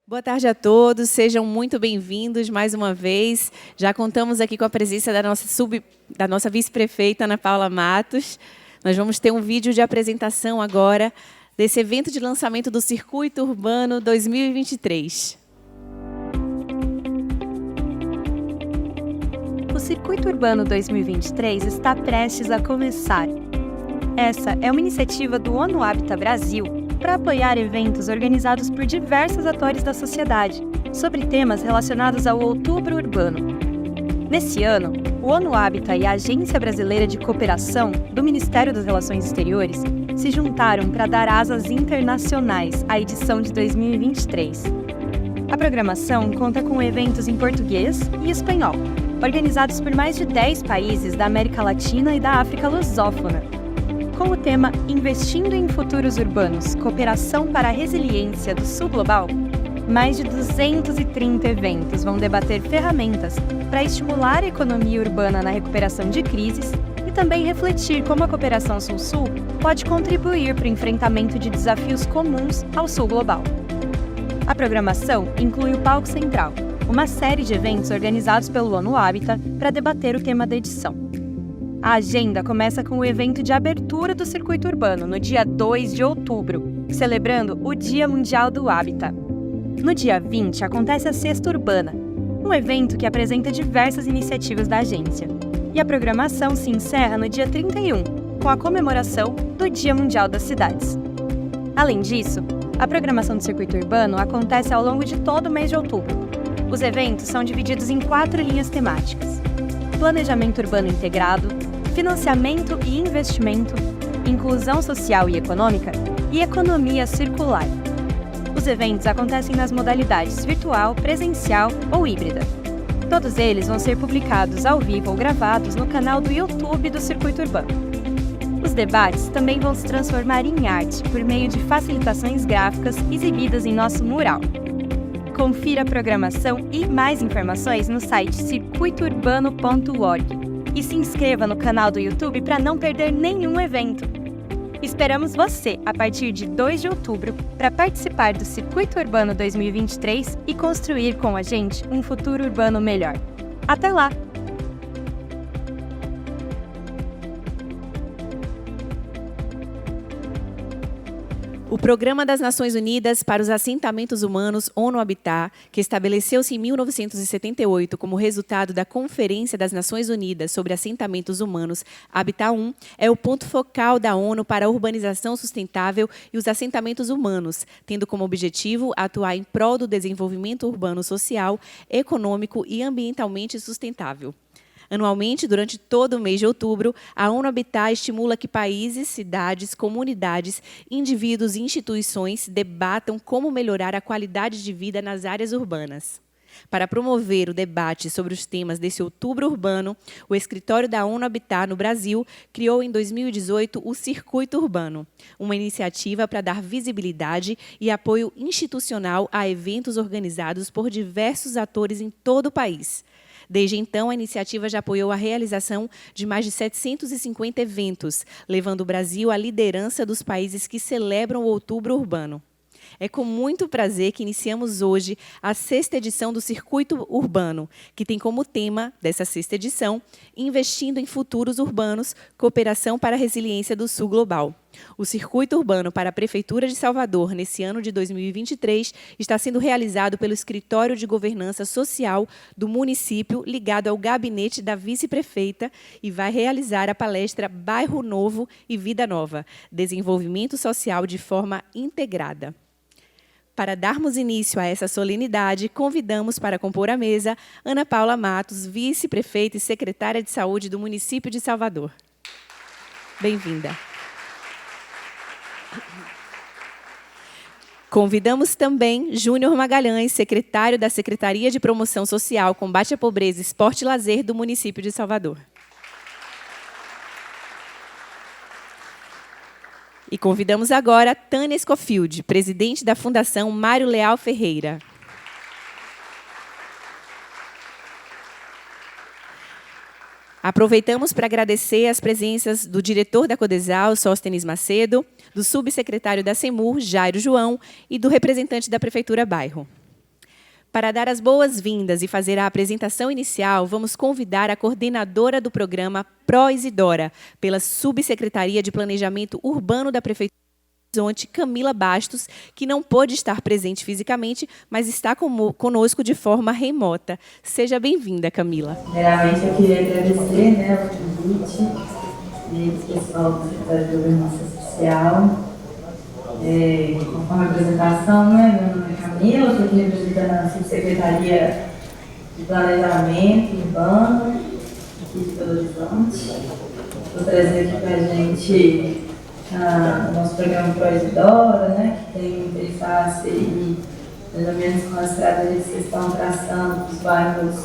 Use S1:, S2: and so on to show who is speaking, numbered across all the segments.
S1: Boa tarde a todos, sejam muito bem-vindos mais uma vez. Já contamos aqui com a presença da nossa vice-prefeita, Ana Paula Matos. Nós vamos ter um vídeo de apresentação agora desse evento de lançamento do Circuito Urbano 2023.
S2: O Circuito Urbano 2023 está prestes a começar. Essa é uma iniciativa do ONU Habitat Brasil para apoiar eventos organizados por diversos atores da sociedade sobre temas relacionados ao Outubro Urbano. Nesse ano, o ONU Habitat e a Agência Brasileira de Cooperação do Ministério das Relações Exteriores se juntaram para dar asas internacionais à edição de 2023. A programação conta com eventos em português e espanhol, organizados por mais de 10 países da América Latina e da África lusófona. Com o tema Investindo em Futuros Urbanos, Cooperação para a Resiliência do Sul Global, mais de 230 eventos vão debater ferramentas para estimular a economia urbana na recuperação de crises e também refletir como a cooperação Sul-Sul pode contribuir para o enfrentamento de desafios comuns ao Sul Global. A programação inclui o Palco Central, uma série de eventos organizados pelo ONU Habitat para debater o tema da edição. A agenda começa com o evento de abertura do Circuito Urbano, no dia 2 de outubro, celebrando o Dia Mundial do Habitat. No dia 20, acontece a Sexta Urbana, um evento que apresenta diversas iniciativas da agência. E a programação se encerra no dia 31, com a comemoração do Dia Mundial das Cidades. Além disso, a programação do Circuito Urbano acontece ao longo de todo o mês de outubro. Os eventos são divididos em 4 linhas temáticas: planejamento urbano integrado, financiamento e investimento, inclusão social e econômica e economia circular. Os eventos acontecem nas modalidades virtual, presencial ou híbrida. Todos eles vão ser publicados ao vivo ou gravados no canal do YouTube do Circuito Urbano. Os debates também vão se transformar em arte por meio de facilitações gráficas exibidas em nosso mural. Confira a programação e mais informações no site circuitourbano.org. E se inscreva no canal do YouTube para não perder nenhum evento. Esperamos você a partir de 2 de outubro para participar do Circuito Urbano 2023 e construir com a gente um futuro urbano melhor. Até lá!
S1: O Programa das Nações Unidas para os Assentamentos Humanos, ONU Habitat, que estabeleceu-se em 1978 como resultado da Conferência das Nações Unidas sobre Assentamentos Humanos, Habitat 1, é o ponto focal da ONU para a urbanização sustentável e os assentamentos humanos, tendo como objetivo atuar em prol do desenvolvimento urbano social, econômico e ambientalmente sustentável. Anualmente, durante todo o mês de outubro, a ONU Habitat estimula que países, cidades, comunidades, indivíduos e instituições debatam como melhorar a qualidade de vida nas áreas urbanas. Para promover o debate sobre os temas desse Outubro Urbano, o escritório da ONU Habitat no Brasil criou em 2018 o Circuito Urbano, uma iniciativa para dar visibilidade e apoio institucional a eventos organizados por diversos atores em todo o país. Desde então, a iniciativa já apoiou a realização de mais de 750 eventos, levando o Brasil à liderança dos países que celebram o Outubro Urbano. É com muito prazer que iniciamos hoje a 6ª edição do Circuito Urbano, que tem como tema dessa 6ª edição, Investindo em Futuros Urbanos, Cooperação para a Resiliência do Sul Global. O Circuito Urbano para a Prefeitura de Salvador, nesse ano de 2023, está sendo realizado pelo Escritório de Governança Social do município, ligado ao gabinete da vice-prefeita, e vai realizar a palestra Bairro Novo e Vida Nova, Desenvolvimento Social de Forma Integrada. Para darmos início a essa solenidade, convidamos para compor a mesa Ana Paula Matos, vice-prefeita e secretária de Saúde do município de Salvador. Bem-vinda. Convidamos também Júnior Magalhães, secretário da Secretaria de Promoção Social, Combate à Pobreza, Esporte e Lazer do município de Salvador. E convidamos agora Tânia Scofield, presidente da Fundação Mário Leal Ferreira. Aproveitamos para agradecer as presenças do diretor da Codesal, Sóstenes Macedo, do subsecretário da CEMUR, Jairo João, e do representante da Prefeitura Bairro. Para dar as boas-vindas e fazer a apresentação inicial, vamos convidar a coordenadora do programa Pró-Isidora, pela Subsecretaria de Planejamento Urbano da Prefeitura de Belo Horizonte, Camila Bastos, que não pôde estar presente fisicamente, mas está conosco de forma remota. Seja bem-vinda, Camila.
S3: Primeiramente, eu queria agradecer, o convite do pessoal do Secretário de Governança Social. Conforme a apresentação, meu nome é Camila, estou aqui representando a Subsecretaria de Planejamento Urbano aqui de Belo Horizonte. Vou trazer aqui para a gente o nosso programa Pró-Isidora, que tem interface e mais ou menos com as estratégias que vocês estão traçando para os bairros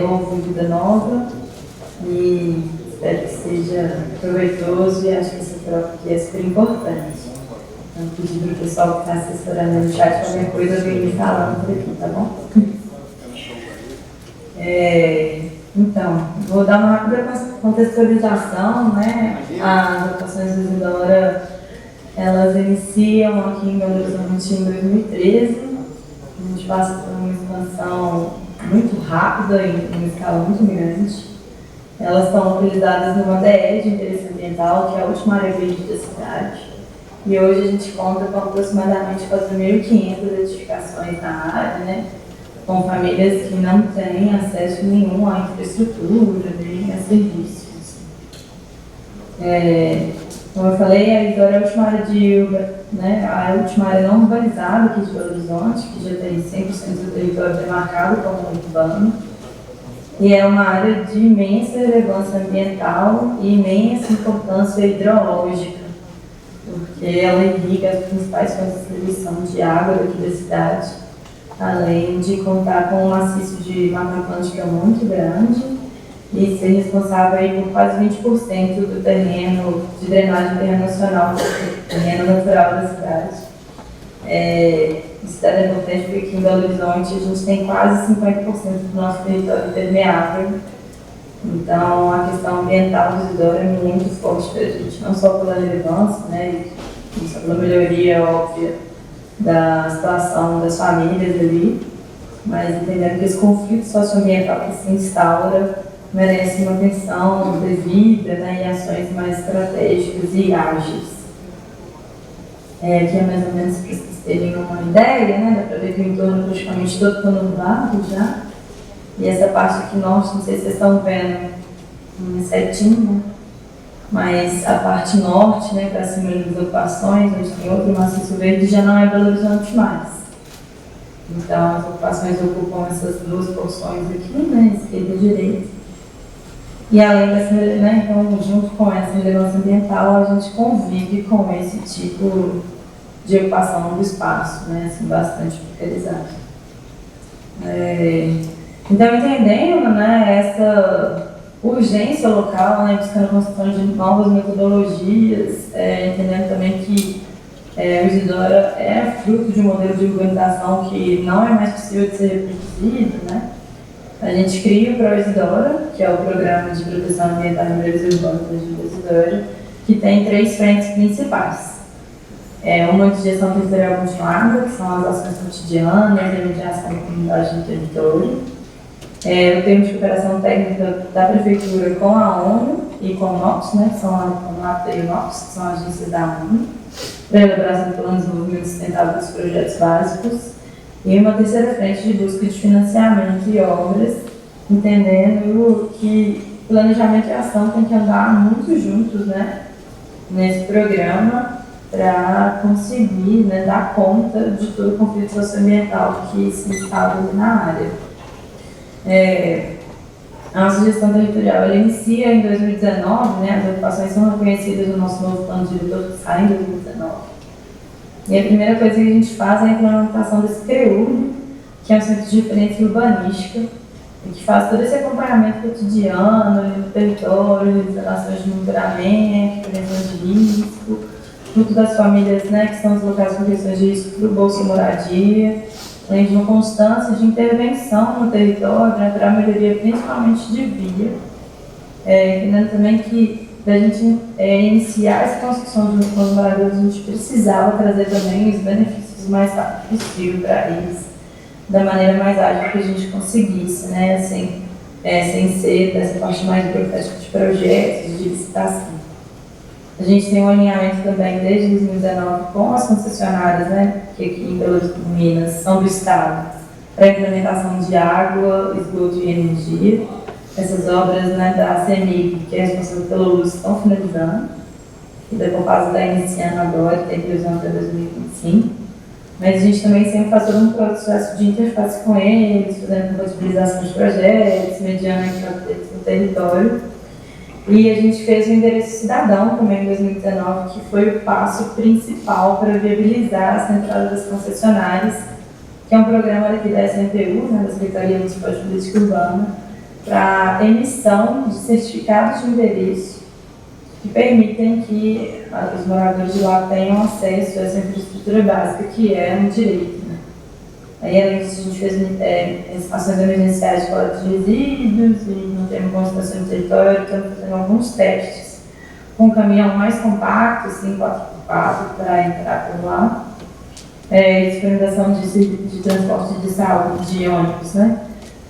S3: Novo e Vida Nova. E espero que seja proveitoso e acho que essa troca aqui é super importante. Então, pedir para o pessoal que está assessorando no chat, qualquer coisa, vem me falando por aqui, tá bom? Então, vou dar uma rápida contextualização, As atuações do Isidora, elas iniciam aqui em Belo Horizonte em 2013. A gente passa por uma expansão muito rápida, em uma escala muito grande. Elas estão localizadas numa DE de interesse ambiental, que é a última área verde da cidade. E hoje a gente conta com aproximadamente 4.500 edificações na área, com famílias que não têm acesso nenhum à infraestrutura, nem a serviços. Como eu falei, a Isidora é a última área a última área não urbanizada aqui de Belo Horizonte, que já tem 100% do território demarcado como urbano. E é uma área de imensa relevância ambiental e imensa importância hidrológica, porque ela irriga as principais fontes de distribuição de água daqui da cidade, além de contar com um maciço de Mata Atlântica muito grande e ser responsável aí por quase 20% do terreno de drenagem internacional, terreno natural da cidade. Isso é importante porque aqui em Belo Horizonte a gente tem quase 50% do nosso território permeável. Então, a questão ambiental do Isidora é muito forte para a gente, não só pela relevância, e só pela melhoria óbvia da situação das famílias ali, mas entendendo que esse conflito socioambiental que se instaura merece uma atenção devida, e ações mais estratégicas e ágeis. Aqui é mais ou menos para vocês terem uma ideia, dá para ver que o entorno praticamente todo está nublado já. E essa parte aqui norte, não sei se vocês estão vendo certinho, mas a parte norte, para cima das ocupações, onde tem outro maciço verde, já não é Belo Horizonte mais. Então, as ocupações ocupam essas duas porções aqui, esquerda e direita. E além dessa, então, junto com essa relevância ambiental, a gente convive com esse tipo de ocupação do espaço, bastante precário. Então, entendendo essa urgência local, buscando a construção de novas metodologias, entendendo também que o Isidora é fruto de um modelo de urbanização que não é mais possível de ser reproduzido, A gente cria o Pró-Isidora, que é o Programa de Proteção Ambiental e Melhorias Urbanas do Isidora, que tem 3 frentes principais. Uma de gestão territorial continuada, que são as ações cotidianas, a mediação da comunidade no território. O termo de cooperação técnica da Prefeitura com a ONU e com o NOPS, que são a NAPTA e o NOPS, que são agências da ONU, para a elaboração de planos de desenvolvimento sustentável dos projetos básicos. E uma terceira frente de busca de financiamento e obras, entendendo que planejamento e ação tem que andar muito juntos, nesse programa, para conseguir dar conta de todo o conflito socioambiental que se instala na área. A nossa gestão territorial ela inicia em 2019, as ocupações são reconhecidas no nosso novo plano diretor que sai em 2019. E a primeira coisa que a gente faz é a implementação desse CREURB, que é um centro de referência urbanística, e que faz todo esse acompanhamento cotidiano do território, instalações de monitoramento, prevenção de risco, junto das famílias que são deslocadas por questões de risco para o Bolsa Moradia, além de uma constância de intervenção no território para a melhoria principalmente de via, entendendo também que para a gente iniciar essa construção de um moradores, a gente precisava trazer também os benefícios o mais rápido possível para eles, da maneira mais ágil que a gente conseguisse, né? Sem ser dessa parte mais burocrática de projetos, de licitação. A gente tem um alinhamento também desde 2019 com as concessionárias, né? Que aqui em Pelotas, Minas, são do Estado, para a implementação de água, esgoto e energia. Essas obras, né, da CEMIG, que é responsável pela luz, estão finalizando. E da Copasa está iniciando agora, tem previsão até 2025. Mas a gente também sempre faz todo um processo de interface com eles, fazendo compatibilização de projetos, mediando a estratégia do território. E a gente fez o endereço cidadão também em 2019, que foi o passo principal para viabilizar a entrada das concessionárias, que é um programa daqui da SMPU, né, da Secretaria Municipal de Política Urbana, para emissão de certificados de endereço que permitem que os moradores de lá tenham acesso a essa infraestrutura básica, que é um direito. Né? Aí, além disso, a gente fez ações emergenciais de coleta de resíduos e não temos concentração de território, estamos fazendo alguns testes com um caminhão mais compacto, assim, 4x4, para entrar por lá. Disponibilização de transporte de saúde, de ônibus, né?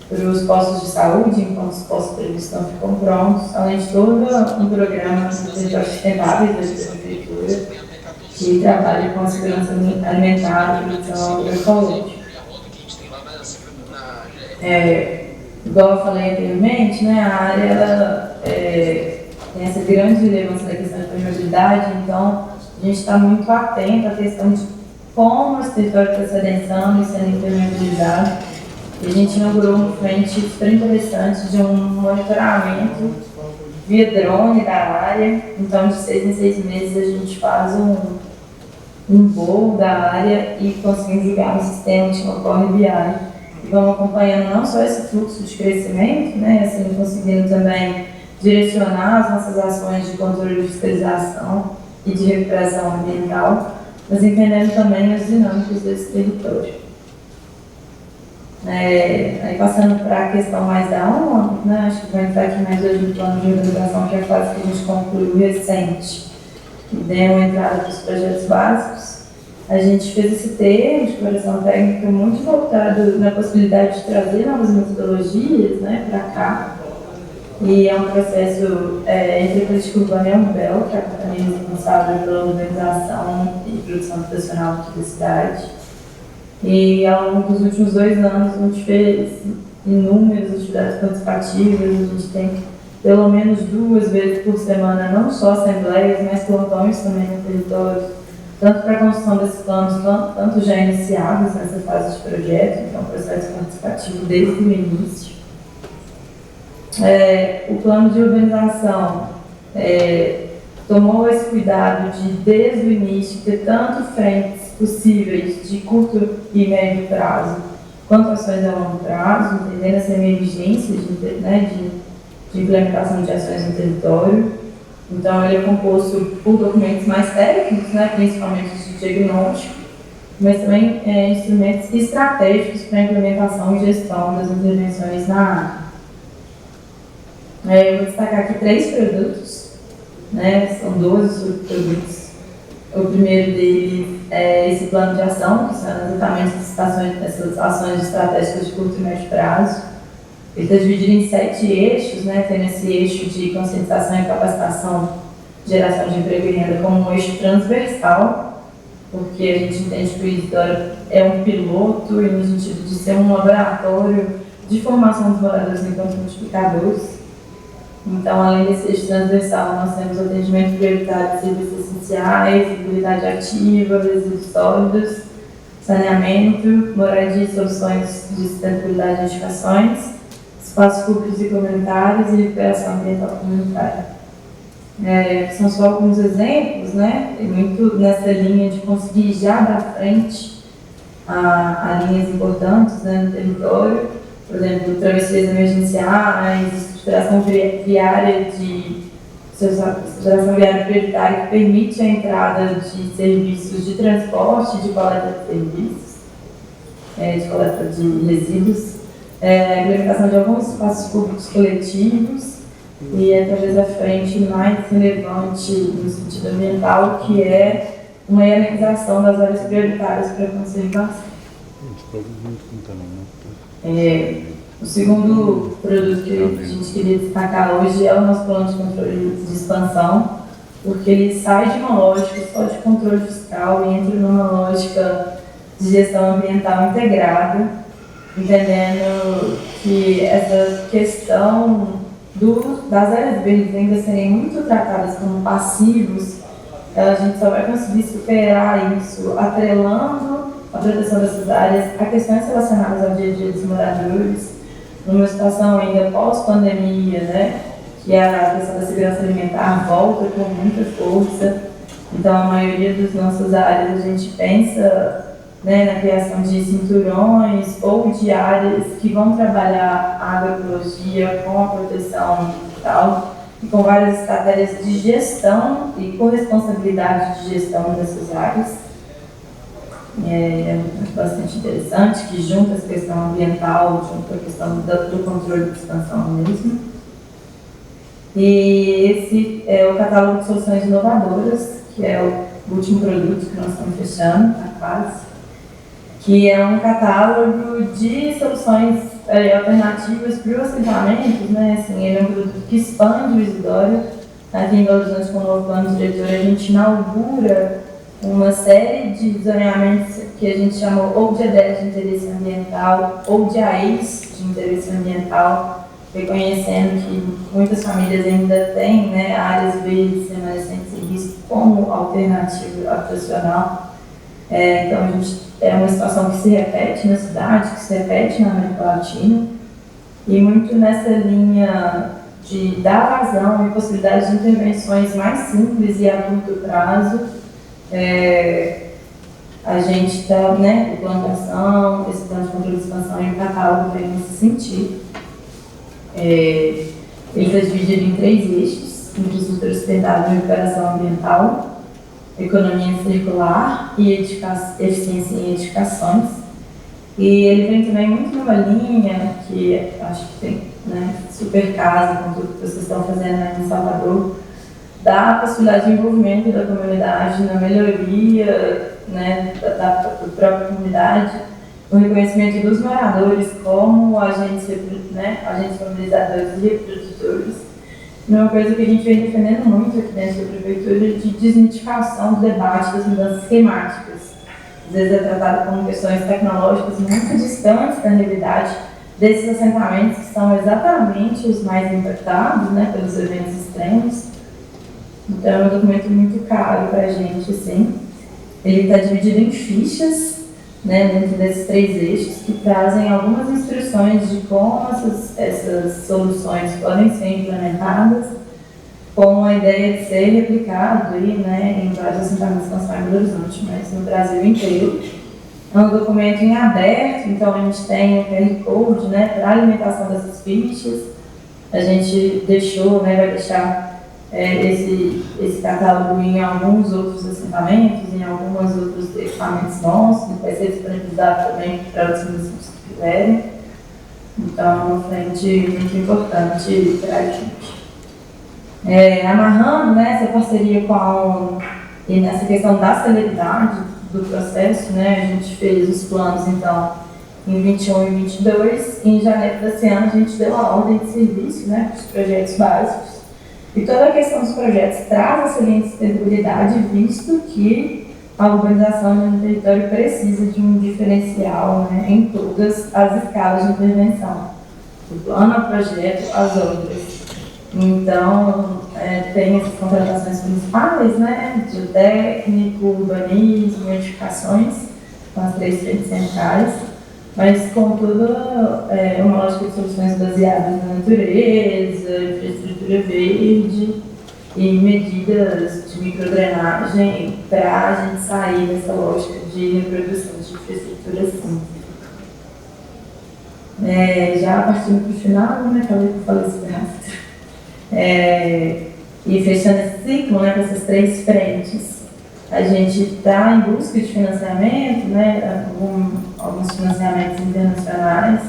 S3: Para os postos de saúde, enquanto os postos previstos não ficam prontos, além de todo um programa de territórios sustentáveis da Prefeitura, que trabalha com a segurança alimentar e produção agroecológica. Igual eu falei anteriormente, né, a área ela, tem essa grande relevância da questão de permeabilidade, então a gente está muito atento à questão de como esse território está se adensando e sendo impermeabilizado. E a gente inaugurou uma frente super interessante de um monitoramento via drone da área. Então, de 6 em 6 meses, a gente faz um voo da área e conseguimos jogar no sistema de Power BI. E vamos acompanhando não só esse fluxo de crescimento, né, assim, conseguindo também direcionar as nossas ações de controle de fiscalização e de recuperação ambiental, mas entendendo também as dinâmicas desse território. Aí passando para a questão mais da ONU, né, acho que vou entrar aqui mais hoje no plano de organização, que é a fase que a gente concluiu recente, que deu entrada para os projetos básicos. A gente fez esse termo de cooperação técnica muito voltado na possibilidade de trazer novas metodologias, né, para cá. E é um processo entre a política urbana e a Umbel, que é a companhia responsável pela organização e produção habitacional aqui da cidade. E ao longo dos últimos 2 anos a gente fez inúmeras atividades participativas, a gente tem pelo menos 2 vezes por semana, não só assembleias, mas plantões também no território, tanto para a construção desses planos, tanto já iniciados nessa fase de projeto, então processo participativo desde o início. O plano de urbanização tomou esse cuidado de, desde o início, ter tanto frentes possíveis de curto e médio prazo, quanto ações a longo prazo, entendendo essa emergência de implementação de ações no território. Então, ele é composto por documentos mais técnicos, né, principalmente de diagnóstico, mas também instrumentos estratégicos para a implementação e gestão das intervenções na área. Eu vou destacar aqui 3 produtos, né, são 12 produtos. O primeiro deles é esse plano de ação, que são exatamente essas ações estratégicas de curto e médio prazo. Ele está dividido em 7 eixos, né? Tem esse eixo de conscientização e capacitação, geração de emprego e renda como um eixo transversal, porque a gente entende que o Isidora é um piloto e no sentido de ser um laboratório de formação dos moradores enquanto multiplicadores. Então, além desse eixo transversal, nós temos atendimento prioritário de serviços essenciais, mobilidade ativa, resíduos sólidos, saneamento, moradia e soluções de sustentabilidade e edificações, espaços públicos e comunitários e recuperação ambiental comunitária. São só alguns exemplos, né? Tem muito nessa linha de conseguir já dar frente a linhas importantes, né, no território, por exemplo, travessias emergenciais, estruturação viária prioritária que permite a entrada de serviços de transporte, de coleta de serviços, de coleta de resíduos, a implementação de alguns espaços públicos coletivos e talvez a frente mais relevante no sentido ambiental, que é uma hierarquização das áreas prioritárias para a conservação. O segundo produto que a gente queria destacar hoje é o nosso plano de controle de expansão, porque ele sai de uma lógica só de controle fiscal e entra numa lógica de gestão ambiental integrada, entendendo que essa questão das áreas verdes ainda serem muito tratadas como passivos, a gente só vai conseguir superar isso atrelando a proteção dessas áreas a questões relacionadas ao dia a dia dos moradores, numa situação ainda pós-pandemia, né, que a questão da segurança alimentar volta com muita força. Então, a maioria das nossas áreas a gente pensa, né, na criação de cinturões ou de áreas que vão trabalhar a agroecologia com a proteção ambiental e com várias estratégias de gestão e corresponsabilidade de gestão dessas áreas. É bastante interessante, que junta essa questão ambiental, junto a questão do controle de expansão mesmo. E esse é o catálogo de soluções inovadoras, que é o último produto que nós estamos fechando, tá quase, que é um catálogo de soluções alternativas para os assentamentos, né? Assim, ele é um produto que expande o Isidório. Aqui em Belo Horizonte, com o novo plano diretor, a gente inaugura uma série de zoneamentos que a gente chamou ou de ADES de interesse ambiental ou de AEs de interesse ambiental, reconhecendo que muitas famílias ainda têm, né, áreas verdes remanescentes em risco como alternativa habitacional. Então, a gente é uma situação que se repete na cidade, que se repete na América Latina, e muito nessa linha de dar vazão e possibilidade de intervenções mais simples e a curto prazo. A gente está, né, o plano de ação, esse plano de controle de expansão e o catálogo vem nesse sentido. Ele está dividido em 3 eixos: infraestrutura sustentável e recuperação ambiental, economia circular e eficiência em edificações. E ele vem também muito numa linha que acho que tem, né, super casa com tudo que vocês estão fazendo aí em Salvador, dá a possibilidade de envolvimento da comunidade na melhoria, né, da própria comunidade, o reconhecimento dos moradores como agentes, né, agentes mobilizadores e reprodutores. E uma coisa que a gente vem defendendo muito aqui dentro da prefeitura de desmitificação do debate das mudanças climáticas. Às vezes é tratado como questões tecnológicas muito distantes da realidade desses assentamentos que são exatamente os mais impactados, né, pelos eventos extremos. Então é um documento muito caro para a gente, assim. Ele está dividido em fichas, né, dentro desses 3 eixos, que trazem algumas instruções de como essas soluções podem ser implementadas, com a ideia de ser replicado aí, né, em vários assentamentos não só em Belo Horizonte, mas no Brasil inteiro. É um documento em aberto, então a gente tem o QR Code, né, para a alimentação dessas fichas. A gente deixou, né, vai deixar esse catálogo em alguns outros assentamentos, em alguns outros equipamentos nossos, vai ser disponibilizado também para os municípios que quiserem. Então, é uma frente muito importante para a gente. Amarrando, né, essa parceria com a ONU e nessa questão da celeridade do processo, né, a gente fez os planos, então, em 21 e 22. Em janeiro desse ano, a gente deu a ordem de serviço, né, para os projetos básicos. E toda a questão dos projetos traz essa linha de sustentabilidade, visto que a urbanização no território precisa de um diferencial, né, em todas as escalas de intervenção, do plano ao projeto, às obras. Então, tem essas contratações principais, né, de técnico, urbanismo, edificações, com as 3 frentes centrais, mas com toda uma lógica de soluções baseadas na natureza, infraestrutura verde e medidas de microdrenagem para a gente sair dessa lógica de reprodução de infraestrutura simples. Já partindo para o final, né, falei que eu falei isso rápido. E fechando esse ciclo, né, com essas 3 frentes, a gente está em busca de financiamento, né, alguns financiamentos internacionais,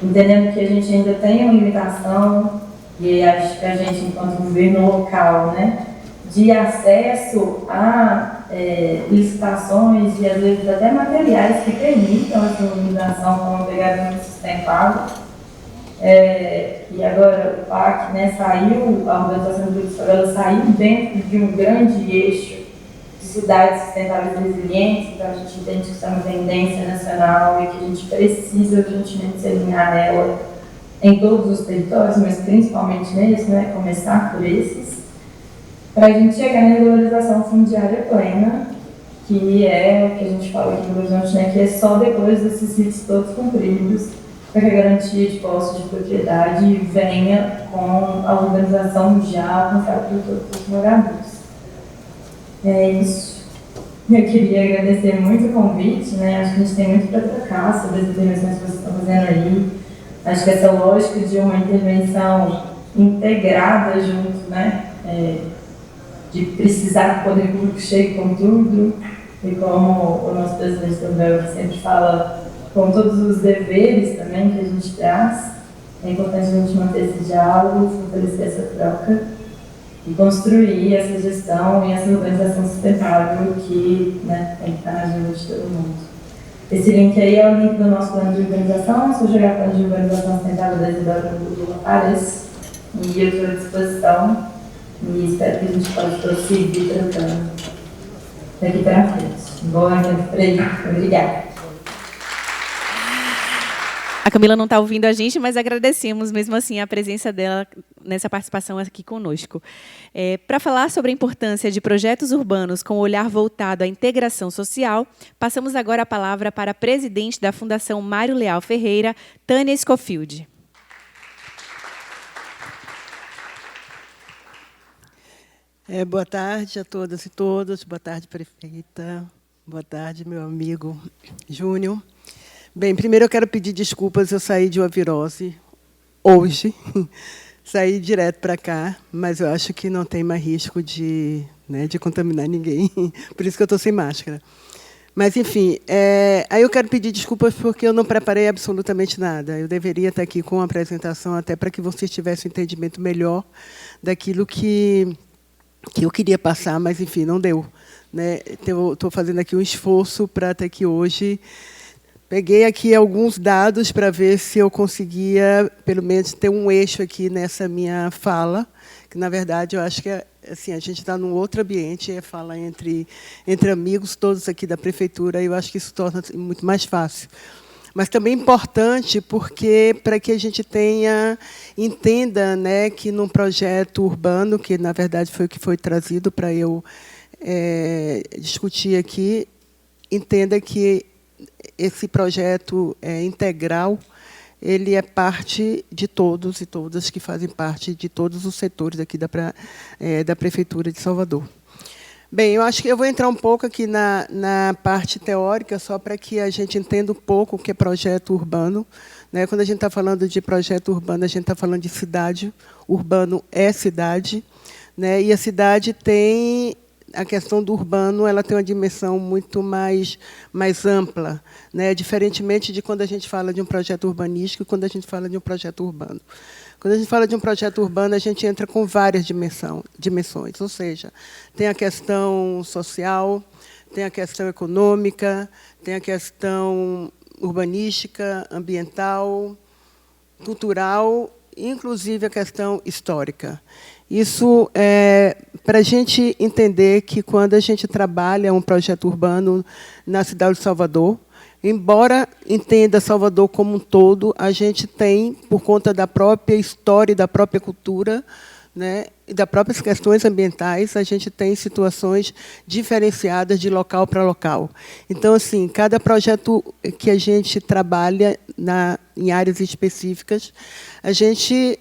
S3: entendendo que a gente ainda tem uma limitação, e acho que a gente, enquanto governo local, né, de acesso a licitações e, às vezes, até materiais que permitam essa urbanização com uma pegada muito sustentável. E agora o PAC, né, saiu, a urbanização do Rio ela saiu dentro de um grande eixo de cidades sustentáveis e resilientes, então a gente entende que isso é uma tendência nacional e que a gente precisa urgentemente se alinhar nela em todos os territórios, mas principalmente neles, né, começar por esses, para a gente chegar na regularização fundiária plena, que é o que a gente fala aqui no Horizonte, né, que é só depois desses ritos todos cumpridos, para que a garantia de posse de propriedade venha com a urbanização já alcançada por todos os moradores. É isso. Eu queria agradecer muito o convite, né? Acho que a gente tem muito para trocar sobre as intervenções que vocês estão fazendo aí. Acho que essa lógica de uma intervenção integrada junto, né? De precisar que o poder público chegue com tudo, e como o nosso presidente também sempre fala, com todos os deveres também que a gente traz, é importante a gente manter esse diálogo, fortalecer essa troca e construir essa gestão e essa organização sustentável que, né, tem que estar na agenda de todo mundo. Esse link aí é o link do nosso plano de urbanização. Se eu jogar plano de urbanização sustentável da Isidora no Google, aparece. E eu estou à disposição e espero que a gente possa prosseguir trocando daqui para frente. Boa noite para aí. Obrigada.
S1: A Camila não está ouvindo a gente, mas agradecemos mesmo assim a presença dela nessa participação aqui conosco. Para falar sobre a importância de projetos urbanos com o olhar voltado à integração social, passamos agora a palavra para a presidente da Fundação Mário Leal Ferreira, Tânia Scofield.
S4: Boa tarde a todas e todos. Boa tarde, prefeita. Boa tarde, meu amigo Júnior. Bem, primeiro eu quero pedir desculpas, eu saí de uma virose hoje, saí direto para cá, mas eu acho que não tem mais risco de contaminar ninguém, por isso que eu estou sem máscara. Mas, enfim, aí eu quero pedir desculpas porque eu não preparei absolutamente nada. Eu deveria estar aqui com uma apresentação até para que vocês tivessem um entendimento melhor daquilo que eu queria passar, mas, enfim, não deu. Né? Então, estou fazendo aqui um esforço para estar aqui hoje. Peguei aqui alguns dados para ver se eu conseguia, pelo menos, ter um eixo aqui nessa minha fala, que, na verdade, eu acho que assim, a gente está num outro ambiente, fala entre amigos, todos aqui da prefeitura, e eu acho que isso torna muito mais fácil. Mas também importante porque para que a gente entenda, né, que num projeto urbano, que, na verdade, foi o que foi trazido para eu discutir aqui, entenda que esse projeto integral, ele é parte de todos e todas que fazem parte de todos os setores aqui da Prefeitura de Salvador. Bem, eu acho que eu vou entrar um pouco aqui na parte teórica, só para que a gente entenda um pouco o que é projeto urbano. Né? Quando a gente está falando de projeto urbano, a gente está falando de cidade. Urbano é cidade. Né? E a cidade tem... A questão do urbano ela tem uma dimensão muito mais ampla, né? Diferentemente de quando a gente fala de um projeto urbanístico e quando a gente fala de um projeto urbano. Quando a gente fala de um projeto urbano, a gente entra com várias dimensões, ou seja, tem a questão social, tem a questão econômica, tem a questão urbanística, ambiental, cultural, inclusive a questão histórica. Isso é para a gente entender que, quando a gente trabalha um projeto urbano na cidade de Salvador, embora entenda Salvador como um todo, a gente tem, por conta da própria história e da própria cultura, né, e das próprias questões ambientais, a gente tem situações diferenciadas de local para local. Então, assim, cada projeto que a gente trabalha em áreas específicas, a gente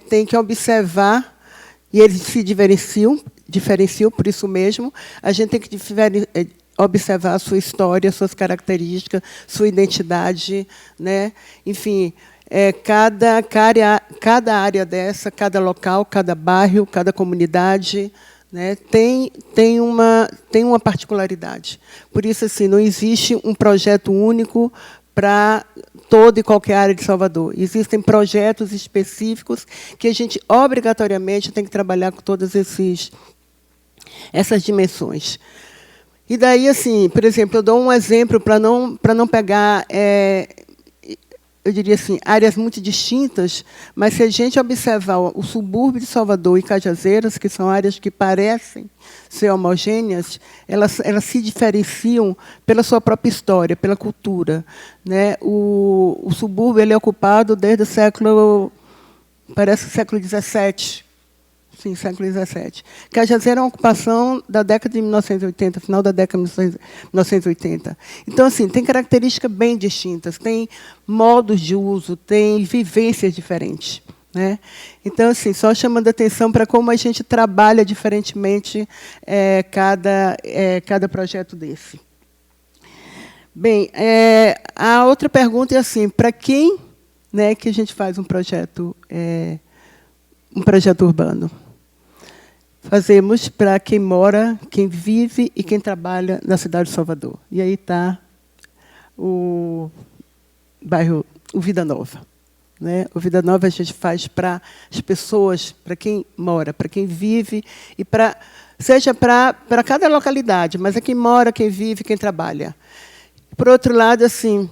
S4: tem que observar, e eles se diferenciam por isso mesmo, a gente tem que observar a sua história, suas características, sua identidade, né? Enfim, cada área dessa, cada local, cada bairro, cada comunidade, né, tem uma particularidade. Por isso, assim, não existe um projeto único para toda e qualquer área de Salvador. Existem projetos específicos que a gente, obrigatoriamente, tem que trabalhar com todas essas dimensões. E daí, assim, por exemplo, eu dou um exemplo para não pegar, eu diria assim, áreas muito distintas, mas se a gente observar o subúrbio de Salvador e Cajazeiras, que são áreas que parecem ser homogêneas, elas se diferenciam pela sua própria história, pela cultura, né? O subúrbio ele é ocupado desde o século XVII. Sim, século XVII. Cajazeira é uma ocupação da década de 1980, final da década de 1980. Então, assim, tem características bem distintas, tem modos de uso, tem vivências diferentes, né? Então, assim, só chamando a atenção para como a gente trabalha diferentemente cada projeto desse. Bem, a outra pergunta é assim, para quem, né, que a gente faz um projeto urbano? Fazemos para quem mora, quem vive e quem trabalha na cidade de Salvador. E aí está o bairro, o Vida Nova, né? O Vida Nova a gente faz para as pessoas, para quem mora, para quem vive, e seja para cada localidade, mas é quem mora, quem vive, quem trabalha. Por outro lado, assim,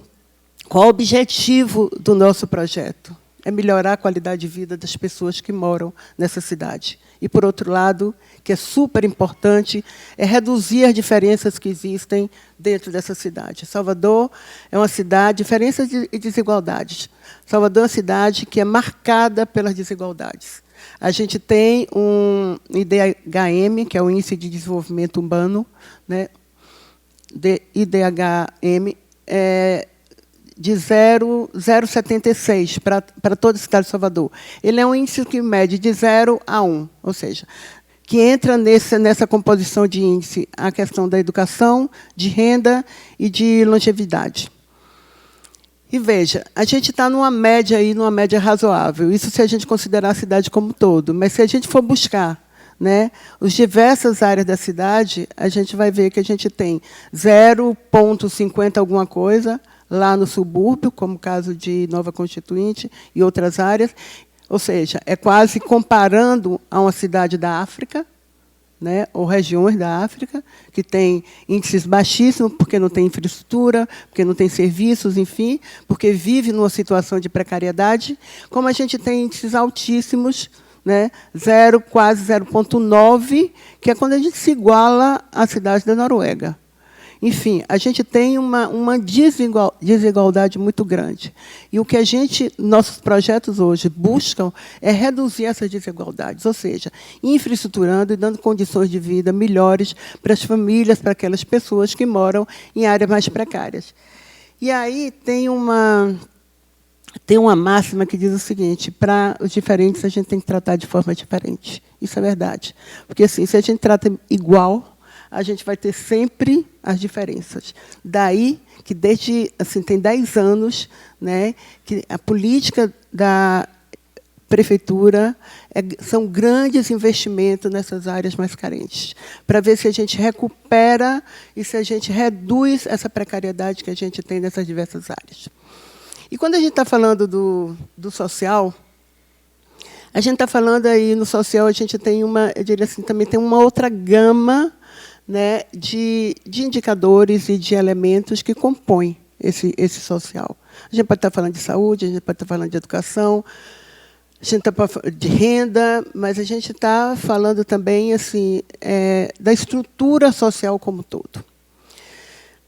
S4: qual o objetivo do nosso projeto? É melhorar a qualidade de vida das pessoas que moram nessa cidade. E, por outro lado, que é super importante, é reduzir as diferenças que existem dentro dessa cidade. Salvador é uma cidade, diferenças e desigualdades. Salvador é uma cidade que é marcada pelas desigualdades. A gente tem um IDHM, que é o Índice de Desenvolvimento Humano, né? IDHM, de 0,76 para toda a cidade de Salvador. Ele é um índice que mede de 0 a 1, ou seja, que entra nessa composição de índice a questão da educação, de renda e de longevidade. E veja, a gente está numa média razoável, isso se a gente considerar a cidade como um todo, mas se a gente for buscar, né, as diversas áreas da cidade, a gente vai ver que a gente tem 0,50 alguma coisa, lá no subúrbio, como o caso de Nova Constituinte e outras áreas, ou seja, é quase comparando a uma cidade da África, né, ou regiões da África, que tem índices baixíssimos, porque não tem infraestrutura, porque não tem serviços, enfim, porque vive numa situação de precariedade, como a gente tem índices altíssimos, né, quase 0,9, que é quando a gente se iguala à cidade da Noruega. Enfim, a gente tem uma desigualdade muito grande. E o que nossos projetos hoje buscam é reduzir essas desigualdades, ou seja, infraestruturando e dando condições de vida melhores para as famílias, para aquelas pessoas que moram em áreas mais precárias. E aí tem uma máxima que diz o seguinte: para os diferentes, a gente tem que tratar de forma diferente. Isso é verdade. Porque, assim, se a gente trata igual, a gente vai ter sempre as diferenças. Daí que, tem 10 anos, né, que a política da prefeitura são grandes investimentos nessas áreas mais carentes, para ver se a gente recupera e se a gente reduz essa precariedade que a gente tem nessas diversas áreas. E quando a gente está falando do social, a gente está falando aí no social, a gente tem eu diria assim, também tem uma outra gama, né, de indicadores e de elementos que compõem esse social. A gente pode estar falando de saúde, a gente pode estar falando de educação, a gente está falando de renda, mas a gente está falando também assim, da estrutura social como um todo.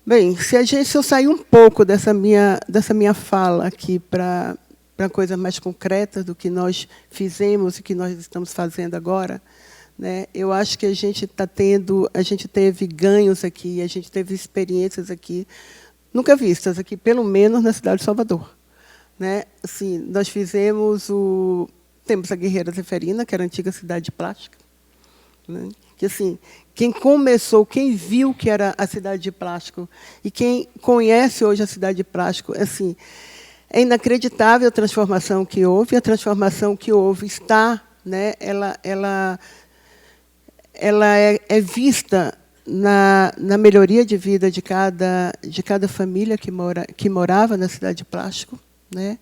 S4: Bem, se eu sair um pouco dessa minha fala aqui para coisas mais concretas do que nós fizemos e que nós estamos fazendo agora, né, eu acho que a gente teve ganhos aqui, a gente teve experiências aqui nunca vistas aqui, pelo menos na cidade de Salvador, né? Assim, nós temos a Guerreira Zeferina, que era a antiga cidade de plástico, né? Que, assim, quem viu que era a cidade de plástico e quem conhece hoje a cidade de plástico, assim, é inacreditável a transformação que houve. A transformação que houve está, né, ela é vista na melhoria de vida de cada família que morava na cidade de plástico, né?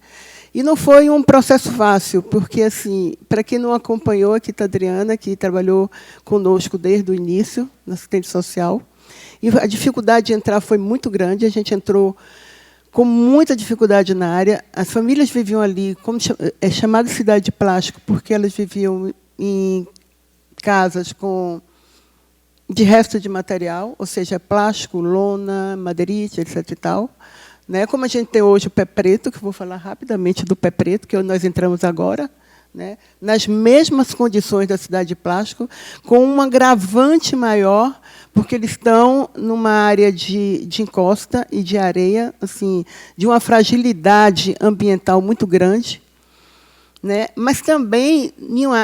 S4: E não foi um processo fácil, porque, assim, para quem não acompanhou, aqui está a Adriana, que trabalhou conosco desde o início, na assistente social. E a dificuldade de entrar foi muito grande, a gente entrou com muita dificuldade na área. As famílias viviam ali, como é chamada cidade de plástico, porque elas viviam em casas de resto de material, ou seja, plástico, lona, madeirite, etc. e tal. Né? Como a gente tem hoje o pé preto, que eu vou falar rapidamente do pé preto, que nós entramos agora, né? Nas mesmas condições da cidade de plástico, com um agravante maior, porque eles estão numa área de encosta e de areia, assim, de uma fragilidade ambiental muito grande, né? Mas também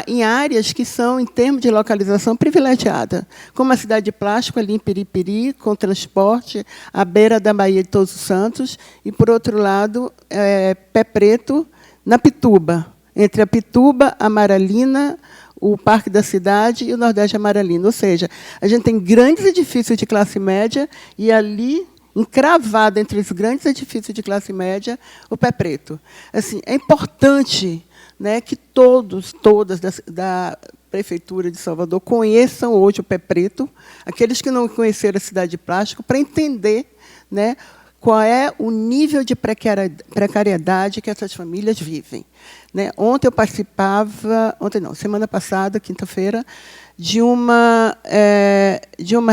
S4: em áreas que são, em termos de localização, privilegiada, como a cidade de plástico, ali em Piripiri, com transporte, à beira da Baía de Todos os Santos, e, por outro lado, Pé Preto, na Pituba, entre a Pituba, a Amaralina, o Parque da Cidade e o Nordeste Amaralina. Ou seja, a gente tem grandes edifícios de classe média e ali, encravado entre os grandes edifícios de classe média, o Pé Preto. Assim, é importante, né, que todas da Prefeitura de Salvador conheçam hoje o Pé Preto, aqueles que não conheceram a cidade de plástico, para entender, né, qual é o nível de precariedade que essas famílias vivem. Né? Ontem eu participava, semana passada, quinta-feira, de uma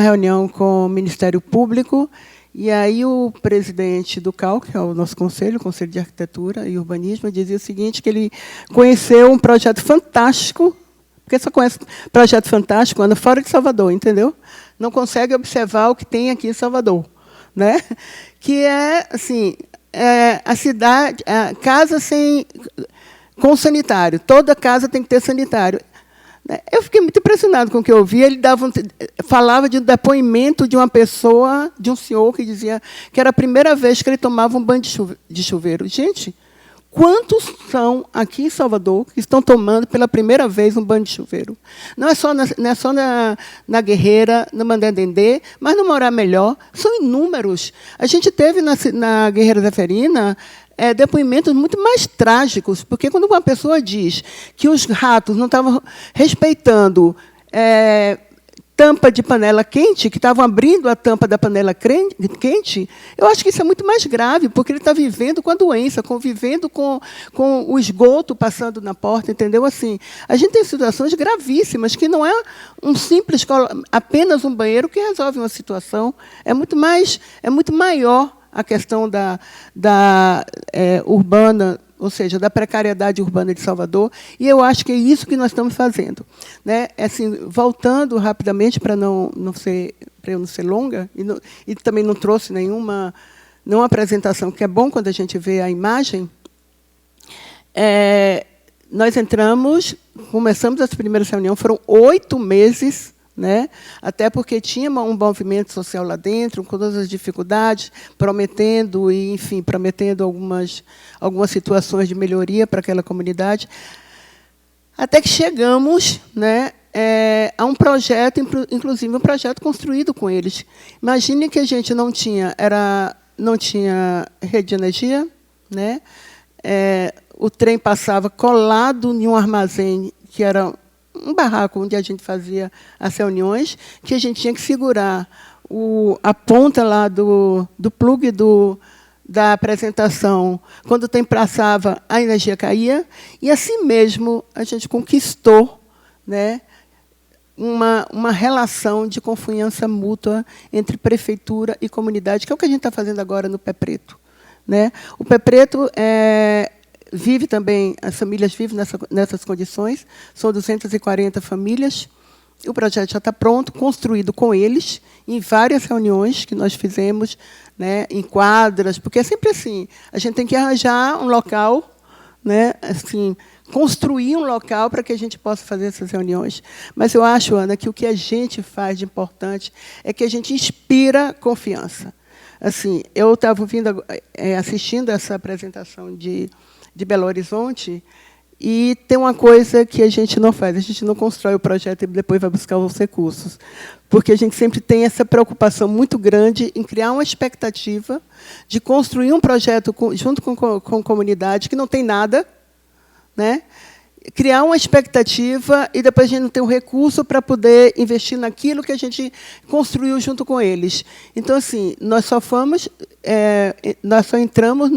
S4: reunião com o Ministério Público, e aí o presidente do CAL, que é o nosso conselho, o Conselho de Arquitetura e Urbanismo, dizia o seguinte, que ele conheceu um projeto fantástico, porque só conhece projeto fantástico quando fora de Salvador, entendeu? Não consegue observar o que tem aqui em Salvador. Né? Que é assim, a cidade, a casa com sanitário. Toda casa tem que ter sanitário. Eu fiquei muito impressionado com o que eu ouvi. Ele falava de um depoimento de uma pessoa, de um senhor, que dizia que era a primeira vez que ele tomava um banho de chuveiro. Gente, quantos são aqui em Salvador que estão tomando pela primeira vez um banho de chuveiro? Não é só na Guerreira, no Mandandendê, mas no Morar Melhor. São inúmeros. A gente teve na Guerreira Zeferina depoimentos muito mais trágicos, porque quando uma pessoa diz que os ratos não estavam respeitando tampa de panela quente, que estavam abrindo a tampa da panela quente, eu acho que isso é muito mais grave, porque ele está vivendo com a doença, convivendo com o esgoto passando na porta, entendeu? Assim, a gente tem situações gravíssimas, que não é um simples, apenas um banheiro que resolve uma situação, é muito maior a questão urbana, ou seja, da precariedade urbana de Salvador, e eu acho que é isso que nós estamos fazendo. Né? Assim, voltando rapidamente, para eu não ser longa, e também não trouxe nenhuma apresentação, que é bom quando a gente vê a imagem, nós começamos as primeiras reuniões, foram 8 meses, né? Até porque tinha um movimento social lá dentro, com todas as dificuldades, prometendo algumas situações de melhoria para aquela comunidade, até que chegamos, né, a um projeto, inclusive um projeto construído com eles. Imagine que a gente não tinha rede de energia, né? O trem passava colado em um armazém que era um barraco onde a gente fazia as reuniões, que a gente tinha que segurar a ponta lá do plug da apresentação. Quando o tempo passava, a energia caía, e, assim mesmo, a gente conquistou, né, uma relação de confiança mútua entre prefeitura e comunidade, que é o que a gente está fazendo agora no Pé Preto. Né? O Pé Preto vive também, as famílias vivem nessas condições, são 240 famílias. O projeto já está pronto, construído com eles, em várias reuniões que nós fizemos, né, em quadras, porque é sempre assim, a gente tem que arranjar um local, né, assim, construir um local para que a gente possa fazer essas reuniões. Mas eu acho, Ana, que o que a gente faz de importante é que a gente inspira confiança. Assim, eu estava assistindo essa apresentação de Belo Horizonte, e tem uma coisa que a gente não faz, a gente não constrói o projeto e depois vai buscar os recursos, porque a gente sempre tem essa preocupação muito grande em criar uma expectativa de construir um projeto junto com a comunidade que não tem nada, né? criar uma expectativa e depois a gente não ter o recurso para poder investir naquilo que a gente construiu junto com eles. Então, assim, nós só entramos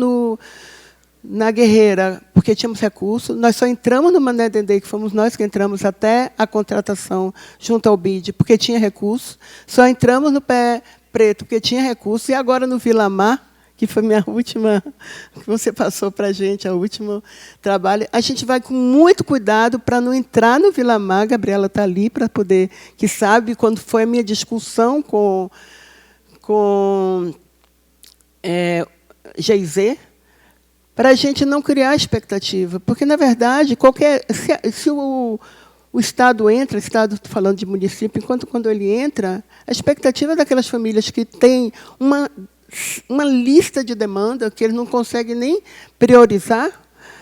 S4: na Guerreira porque tínhamos recurso, nós só entramos no Mané Dendê, que fomos nós que entramos até a contratação junto ao BID, porque tinha recurso, só entramos no Pé Preto porque tinha recurso, e agora no Vila Mar, que foi minha última, que você passou para a gente, o último trabalho. A gente vai com muito cuidado para não entrar no Vila Mar. A Gabriela está ali para poder, que sabe, quando foi a minha discussão com GIZ, para a gente não criar expectativa. Porque, na verdade, se o Estado entra, Estado falando de município, enquanto quando ele entra, a expectativa daquelas famílias que têm uma lista de demanda que eles não conseguem nem priorizar,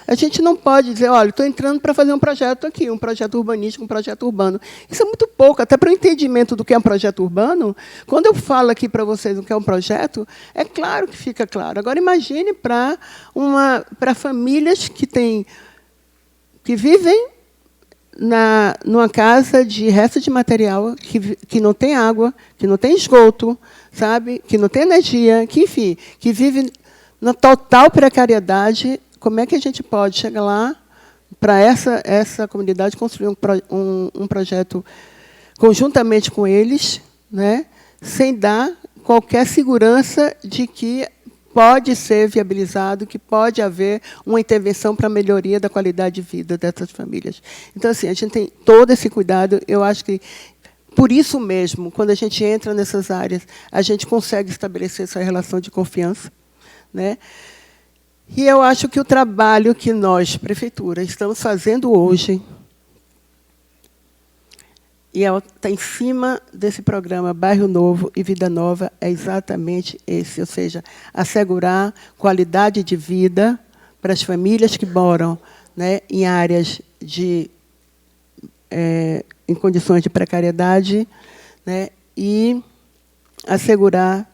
S4: a gente não pode dizer, olha, estou entrando para fazer um projeto aqui, um projeto urbanístico, um projeto urbano. Isso é muito pouco, até para o entendimento do que é um projeto urbano. Quando eu falo aqui para vocês o que é um projeto, é claro que fica claro. Agora, imagine para famílias que vivem numa casa de resto de material, que não tem água, que não tem esgoto, sabe? Que não tem energia, que, enfim, que vive na total precariedade. Como é que a gente pode chegar lá para essa comunidade construir um projeto conjuntamente com eles, né, sem dar qualquer segurança de que pode ser viabilizado, que pode haver uma intervenção para a melhoria da qualidade de vida dessas famílias. Então, assim, a gente tem todo esse cuidado. Eu acho que, por isso mesmo, quando a gente entra nessas áreas, a gente consegue estabelecer essa relação de confiança, né? E eu acho que o trabalho que nós, Prefeitura, estamos fazendo hoje, e está em cima desse programa Bairro Novo e Vida Nova, é exatamente esse, ou seja, assegurar qualidade de vida para as famílias que moram, né, em áreas em condições de precariedade, né, e assegurar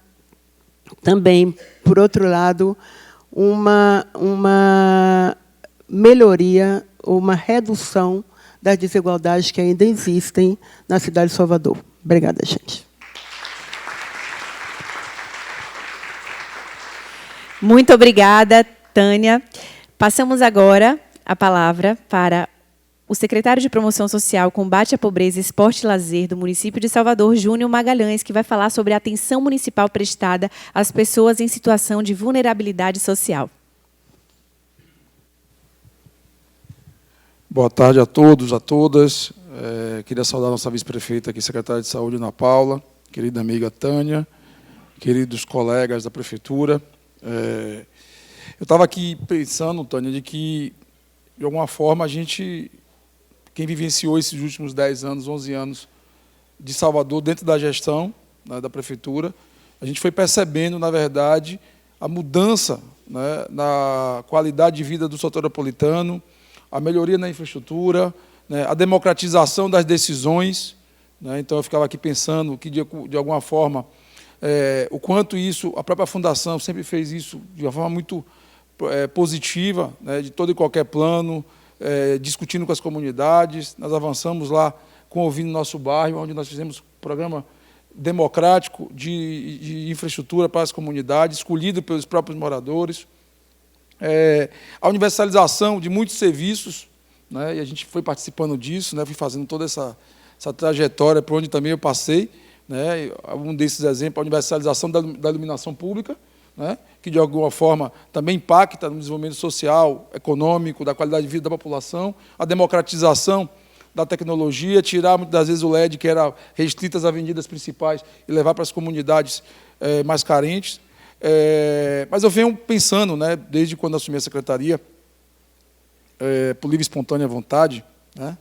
S4: também, por outro lado, uma melhoria, uma redução das desigualdades que ainda existem na cidade de Salvador. Obrigada, gente.
S1: Muito obrigada, Tânia. Passamos agora a palavra para o secretário de Promoção Social, Combate à Pobreza, Esporte e Lazer do município de Salvador, Júnior Magalhães, que vai falar sobre a atenção municipal prestada às pessoas em situação de vulnerabilidade social.
S5: Boa tarde a todos, a todas. Queria saudar a nossa vice-prefeita aqui, secretária de Saúde, Ana Paula, querida amiga Tânia, queridos colegas da Prefeitura. Eu estava aqui pensando, Tânia, de que, de alguma forma, quem vivenciou esses últimos 10 anos, 11 anos de Salvador, dentro da gestão, né, da Prefeitura, a gente foi percebendo, na verdade, a mudança, né, na qualidade de vida do soteropolitano, a melhoria na infraestrutura, né, a democratização das decisões, né. Então, eu ficava aqui pensando que, de alguma forma, o quanto isso, a própria Fundação sempre fez isso de uma forma muito positiva, né, de todo e qualquer plano, discutindo com as comunidades. Nós avançamos lá com Ouvindo Nosso Bairro, onde nós fizemos um programa democrático de infraestrutura para as comunidades, escolhido pelos próprios moradores. A universalização de muitos serviços, né, e a gente foi participando disso, né, fui fazendo toda essa trajetória por onde também eu passei, né, um desses exemplos, a universalização da iluminação pública, né, que de alguma forma também impacta no desenvolvimento social, econômico, da qualidade de vida da população, a democratização da tecnologia, tirar muitas das vezes o LED, que era restrito às avenidas principais, e levar para as comunidades mais carentes. Mas eu venho pensando, né, desde quando assumi a secretaria, por livre e espontânea vontade, né,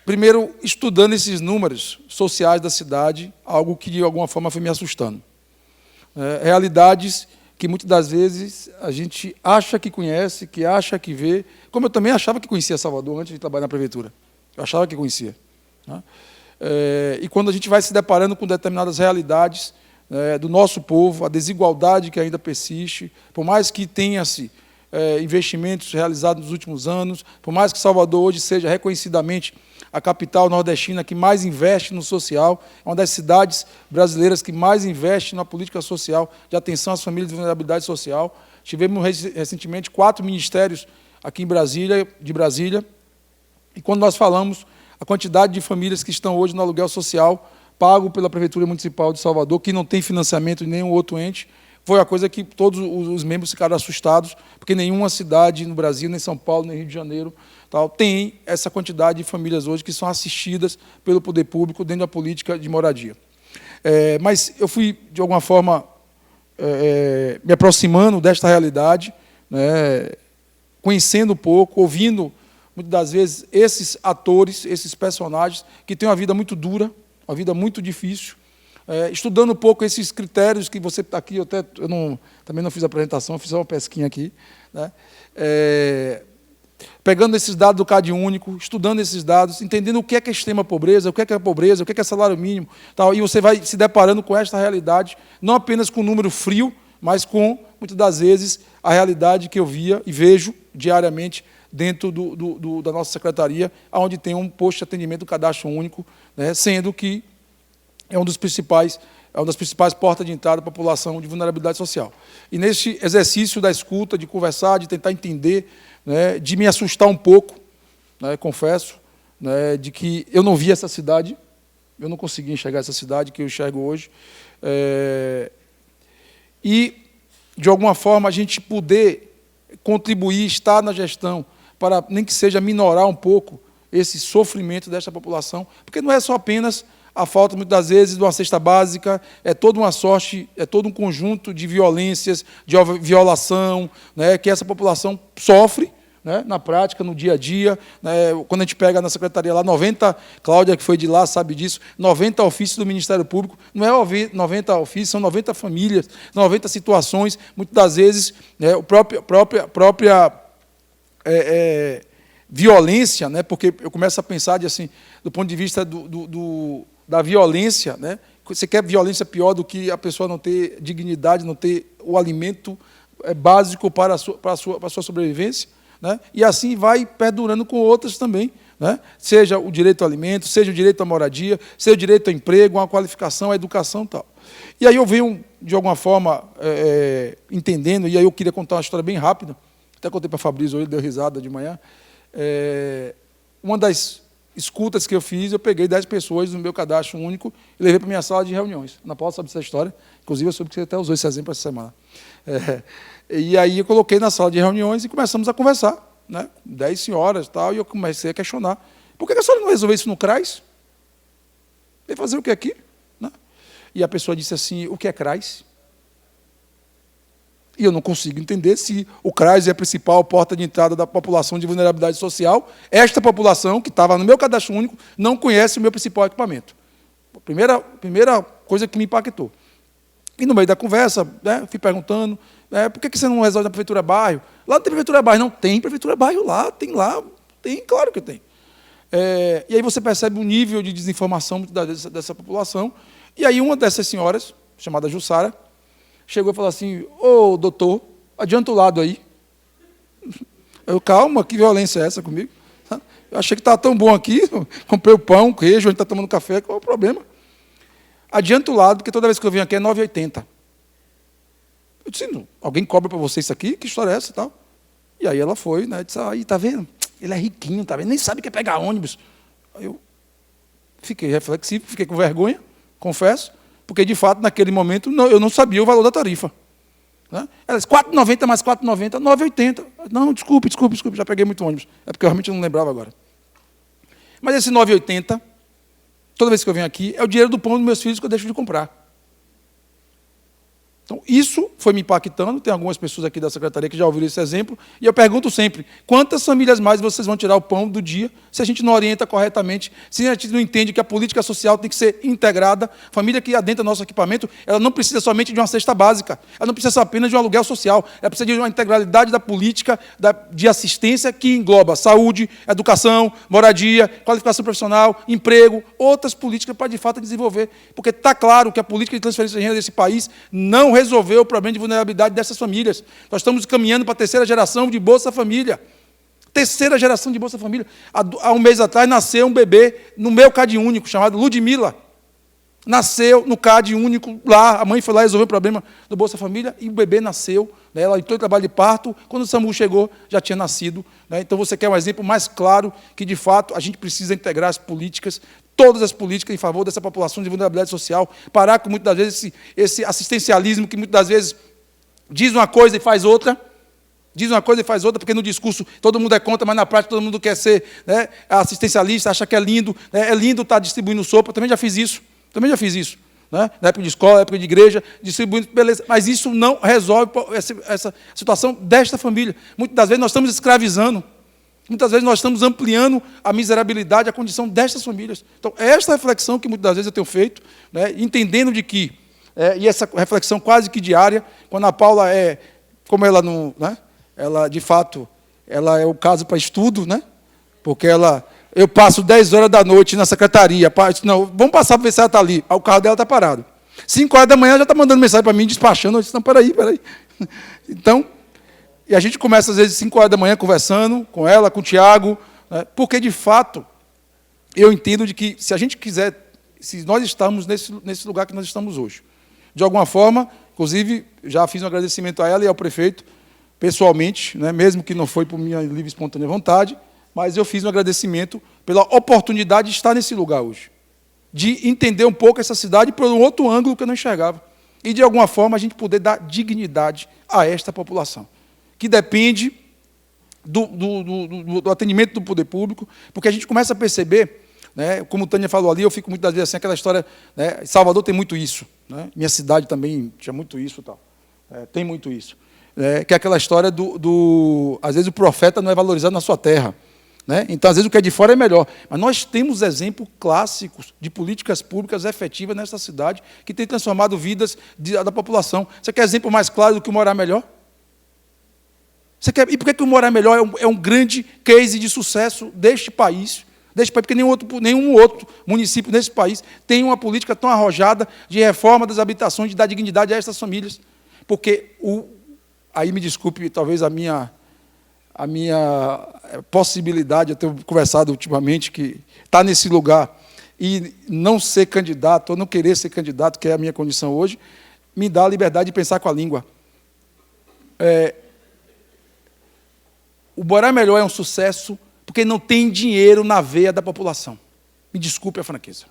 S5: primeiro, estudando esses números sociais da cidade, algo que, de alguma forma, foi me assustando. Realidades que, muitas das vezes, a gente acha que conhece, que acha que vê, como eu também achava que conhecia Salvador antes de trabalhar na Prefeitura. Eu achava que conhecia, né? E quando a gente vai se deparando com determinadas realidades, do nosso povo, a desigualdade que ainda persiste, por mais que tenha-se investimentos realizados nos últimos anos, por mais que Salvador hoje seja reconhecidamente a capital nordestina que mais investe no social, é uma das cidades brasileiras que mais investe na política social de atenção às famílias de vulnerabilidade social. Tivemos recentemente 4 ministérios aqui em Brasília, e quando nós falamos a quantidade de famílias que estão hoje no aluguel social pago pela Prefeitura Municipal de Salvador, que não tem financiamento de nenhum outro ente, foi a coisa que todos os membros ficaram assustados, porque nenhuma cidade no Brasil, nem São Paulo, nem Rio de Janeiro, tem essa quantidade de famílias hoje que são assistidas pelo poder público dentro da política de moradia. Mas eu fui, de alguma forma, me aproximando desta realidade, né, conhecendo um pouco, ouvindo, muitas das vezes, esses atores, esses personagens, que têm uma vida muito dura, uma vida muito difícil, estudando um pouco esses critérios que você está aqui, também não fiz a apresentação, fiz só uma pesquinha aqui, né, pegando esses dados do CAD único, estudando esses dados, entendendo o que é extrema pobreza, o que é pobreza, o que é salário mínimo, e você vai se deparando com esta realidade, não apenas com um número frio, mas com, muitas das vezes, a realidade que eu via e vejo diariamente dentro da nossa secretaria, onde tem um posto de atendimento, um cadastro único, né, sendo que é uma das principais portas de entrada da população de vulnerabilidade social. E nesse exercício da escuta, de conversar, de tentar entender, né, de me assustar um pouco, né, confesso, né, de que eu não via essa cidade, eu não conseguia enxergar essa cidade que eu enxergo hoje, e, de alguma forma, a gente poder contribuir, estar na gestão, para nem que seja minorar um pouco esse sofrimento desta população, porque não é só apenas a falta, muitas das vezes, de uma cesta básica, é toda uma sorte, é todo um conjunto de violências, de violação, né, que essa população sofre, né, na prática, no dia a dia. Né, quando a gente pega na secretaria lá, 90, Cláudia, que foi de lá, sabe disso, 90 ofícios do Ministério Público, não é 90 ofícios, são 90 famílias, 90 situações, muitas das vezes, né, a própria violência, né, porque eu começo a pensar do ponto de vista da violência, né? Você quer violência pior do que a pessoa não ter dignidade, não ter o alimento básico para a sua sobrevivência, né? E assim vai perdurando com outras também, né? Seja o direito ao alimento, seja o direito à moradia, seja o direito ao emprego, à qualificação, à educação e tal. E aí eu venho, de alguma forma, entendendo, e aí eu queria contar uma história bem rápida, até contei para a Fabrício, ele deu risada de manhã. Uma das escutas que eu fiz, eu peguei 10 pessoas no meu cadastro único e levei para a minha sala de reuniões. Ana Paula sabe dessa história, inclusive eu soube que você até usou esse exemplo essa semana. E aí eu coloquei na sala de reuniões e começamos a conversar, né? 10 senhoras e tal, e eu comecei a questionar. Por que a senhora não resolveu isso no CRAS? Veio fazer o que aqui? Né? E a pessoa disse assim, o que é CRAS? E eu não consigo entender se o CRAS é a principal porta de entrada da população de vulnerabilidade social. Esta população, que estava no meu cadastro único, não conhece o meu principal equipamento. Primeira coisa que me impactou. E no meio da conversa, né, fui perguntando, por que você não resolve na Prefeitura Bairro? Lá não tem Prefeitura Bairro. Não, tem Prefeitura Bairro lá, tem, claro que tem. E aí você percebe o nível de desinformação dessa população. E aí uma dessas senhoras, chamada Jussara, chegou e falou assim, ô, doutor, adianta o lado aí. Eu, calma, que violência é essa comigo? Eu achei que estava tão bom aqui, comprei o pão, o queijo, a gente está tomando café, qual é o problema? Adianta o lado, porque toda vez que eu venho aqui é 9,80. Eu disse, alguém cobra para você isso aqui? Que história é essa e tal? E aí ela foi, né, disse, aí, tá vendo? Ele é riquinho, tá vendo? Nem sabe o que é pegar ônibus. Aí eu fiquei reflexivo, fiquei com vergonha, confesso, porque, de fato, naquele momento, eu não sabia o valor da tarifa. Né? Ela disse, 4,90 mais 4,90, 9,80. Não, desculpe, já peguei muito ônibus. É porque eu realmente não lembrava agora. Mas esse 9,80, toda vez que eu venho aqui, é o dinheiro do pão dos meus filhos que eu deixo de comprar. Então, Isso foi me impactando, tem algumas pessoas aqui da secretaria que já ouviram esse exemplo, e eu pergunto sempre, quantas famílias mais vocês vão tirar o pão do dia se a gente não orienta corretamente, se a gente não entende que a política social tem que ser integrada, a família que adentra nosso equipamento, ela não precisa somente de uma cesta básica, ela não precisa apenas de um aluguel social, ela precisa de uma integralidade da política de assistência que engloba saúde, educação, moradia, qualificação profissional, emprego, outras políticas para, de fato, desenvolver. Porque está claro que a política de transferência de renda desse país não resolveu o problema de vulnerabilidade dessas famílias. Nós estamos caminhando para a terceira geração de Bolsa Família. Terceira geração de Bolsa Família. Há um mês atrás nasceu um bebê no meu CAD único, chamado Ludmila. Nasceu no CAD único lá, a mãe foi lá resolver o problema do Bolsa Família e o bebê nasceu, né, ela entrou em trabalho de parto, quando o SAMU chegou, já tinha nascido. Né, então, você quer um exemplo mais claro que, de fato, a gente precisa integrar as políticas, todas as políticas em favor dessa população de vulnerabilidade social, parar com, muitas das vezes, esse assistencialismo que, muitas das vezes, diz uma coisa e faz outra, porque no discurso todo mundo é contra, mas na prática todo mundo quer ser, né, assistencialista, acha que é lindo estar distribuindo sopa. Eu também já fiz isso. Né? Na época de escola, na época de igreja, distribuindo, beleza. Mas isso não resolve essa situação desta família. Muitas das vezes nós estamos escravizando, muitas vezes nós estamos ampliando a miserabilidade, a condição destas famílias. Então, é esta reflexão que muitas das vezes eu tenho feito, né, entendendo de que, e essa reflexão quase que diária, quando a Paula como ela não, né, ela, de fato, ela é o caso para estudo, né, porque eu passo 10 horas da noite na secretaria. Não, vamos passar para ver se ela está ali. O carro dela está parado. 5 horas da manhã, ela já está mandando mensagem para mim, despachando. Eu disse, não, peraí. Então, e a gente começa, às vezes, 5 horas da manhã, conversando com ela, com o Tiago, né, porque, de fato, eu entendo de que, se a gente quiser, se nós estamos nesse lugar que nós estamos hoje, de alguma forma, inclusive, já fiz um agradecimento a ela e ao prefeito, pessoalmente, né, mesmo que não foi por minha livre e espontânea vontade, mas eu fiz um agradecimento pela oportunidade de estar nesse lugar hoje, de entender um pouco essa cidade por um outro ângulo que eu não enxergava, e, de alguma forma, a gente poder dar dignidade a esta população, que depende do atendimento do poder público, porque a gente começa a perceber, né, como Tânia falou ali, eu fico muitas vezes assim, aquela história, né, Salvador tem muito isso, né, minha cidade também tinha muito isso, tal, tem muito isso, que é aquela história às vezes o profeta não é valorizado na sua terra. Né? Então, às vezes, o que é de fora é melhor. Mas nós temos exemplos clássicos de políticas públicas efetivas nessa cidade que têm transformado vidas da população. Você quer exemplo mais claro do que o morar melhor? E por que o morar melhor é um grande case de sucesso deste país? Porque nenhum outro município nesse país tem uma política tão arrojada de reforma das habitações, de dar dignidade a essas famílias. Porque, aí me desculpe, talvez a minha possibilidade, eu tenho conversado ultimamente, que está nesse lugar e não ser candidato, ou não querer ser candidato, que é a minha condição hoje, me dá a liberdade de pensar com a língua. O Morar Melhor é um sucesso porque não tem dinheiro na veia da população. Me desculpe a franqueza.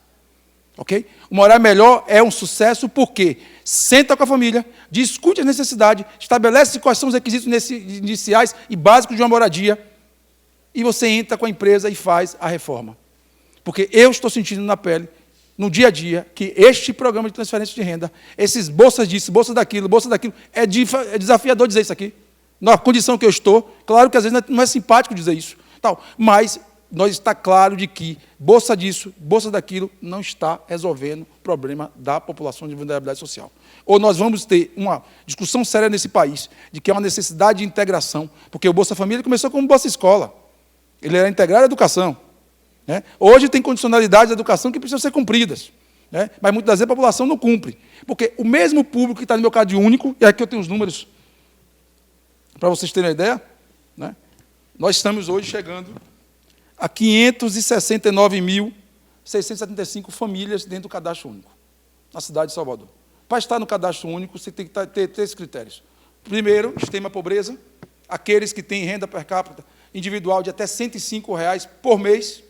S5: Okay? O Morar Melhor é um sucesso porque senta com a família, discute a necessidade, estabelece quais são os requisitos iniciais e básicos de uma moradia, e você entra com a empresa e faz a reforma. Porque eu estou sentindo na pele, no dia a dia, que este programa de transferência de renda, esses bolsas disso, bolsa daquilo, é desafiador dizer isso aqui. Na condição que eu estou, claro que às vezes não é simpático dizer isso, mas está claro de que bolsa disso, bolsa daquilo, não está resolvendo o problema da população de vulnerabilidade social. Ou nós vamos ter uma discussão séria nesse país, de que é uma necessidade de integração, porque o Bolsa Família começou como Bolsa Escola. Ele era integrado à educação. Né? Hoje tem condicionalidades da educação que precisam ser cumpridas. Né? Mas muitas vezes a população não cumpre. Porque o mesmo público que está no meu CAD único, e aqui eu tenho os números, para vocês terem uma ideia, né? Nós estamos hoje chegando a 569.675 famílias dentro do cadastro único, na cidade de Salvador. Para estar no cadastro único, você tem que ter 3 critérios. Primeiro, extrema pobreza, aqueles que têm renda per capita individual de até R$ 105 por mês. R$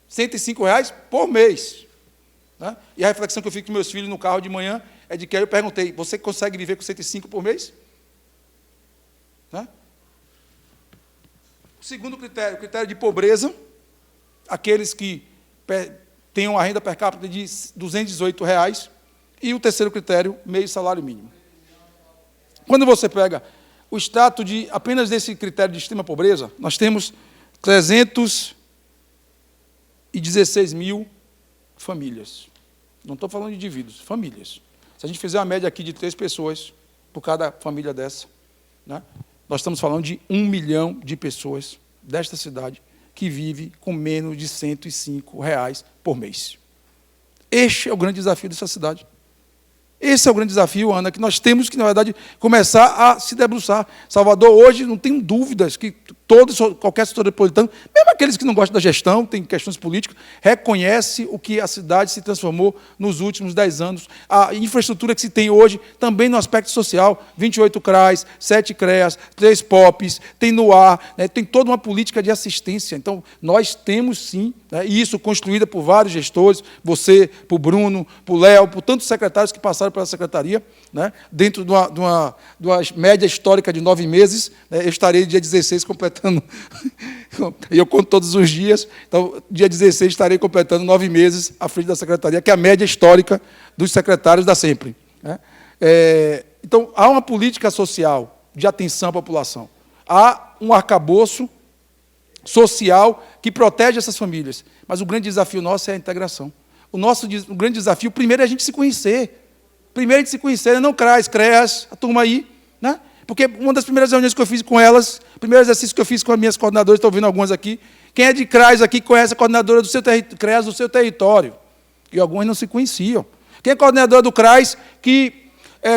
S5: 105 por mês. Né? E a reflexão que eu fico com meus filhos no carro de manhã é de que aí eu perguntei, você consegue viver com 105 por mês? Né? O segundo critério, o critério de pobreza, aqueles que têm uma renda per capita de R$ 218, E o terceiro critério, meio salário mínimo. Quando você pega o status de, apenas desse critério de extrema pobreza, nós temos 316 mil famílias. Não estou falando de indivíduos, famílias. Se a gente fizer uma média aqui de 3 pessoas por cada família dessa, né, nós estamos falando de 1 milhão de pessoas desta cidade que vive com menos de R$ 105 por mês. Este é o grande desafio dessa cidade. Esse é o grande desafio, Ana, que nós temos que, na verdade, começar a se debruçar. Salvador, hoje, não tenho dúvidas que qualquer setor metropolitano, mesmo aqueles que não gostam da gestão, tem questões políticas, reconhece o que a cidade se transformou nos últimos 10 anos. A infraestrutura que se tem hoje, também no aspecto social, 28 CRAs, 7 CREAs, 3 POPs, tem no ar, né, tem toda uma política de assistência. Então, nós temos, sim, né, isso construída por vários gestores, você, por Bruno, por Léo, por tantos secretários que passaram pela secretaria, né, dentro de uma média histórica de 9 meses, né, eu estarei dia 16 completando, e eu conto todos os dias, então, dia 16 estarei completando 9 meses à frente da secretaria, que é a média histórica dos secretários da sempre. Né. Então, há uma política social de atenção à população, há um arcabouço social que protege essas famílias, mas o grande desafio nosso é a integração. O grande desafio, primeiro, é a gente se conhecer. Primeiro, a gente se conhecer, não CRAs, CREAs, a turma aí, né? Porque uma das primeiras reuniões que eu fiz com elas, o primeiro exercício que eu fiz com as minhas coordenadoras, estou ouvindo algumas aqui, quem é de CRAs aqui conhece a coordenadora do seu CREAs do seu território, e algumas não se conheciam. Quem é coordenadora do CRAs que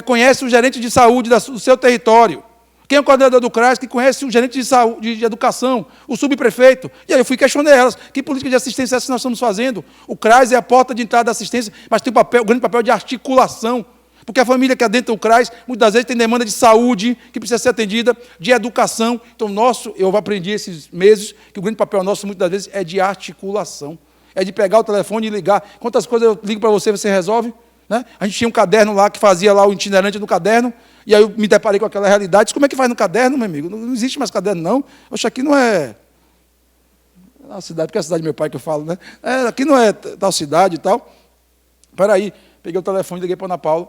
S5: conhece o gerente de saúde do seu território? Quem é o coordenador do CRAS que conhece o gerente de saúde, de educação, o subprefeito? E aí eu fui questionar elas, que política de assistência é essa que nós estamos fazendo? O CRAS é a porta de entrada da assistência, mas tem o grande papel de articulação, porque a família que adentra o CRAS, muitas vezes tem demanda de saúde, que precisa ser atendida, de educação. Então, eu aprendi esses meses que o grande papel nosso, muitas vezes, é de articulação, é de pegar o telefone e ligar. Quantas coisas eu ligo para você, você resolve? Né? A gente tinha um caderno lá, que fazia lá o itinerante no caderno, e aí eu me deparei com aquela realidade. Como é que faz no caderno, meu amigo? Não existe mais caderno, não. Oxe, aqui não é a cidade, porque é a cidade do meu pai que eu falo, né? Aqui não é tal cidade e tal. Espera aí, peguei o telefone e liguei para a Ana Paula,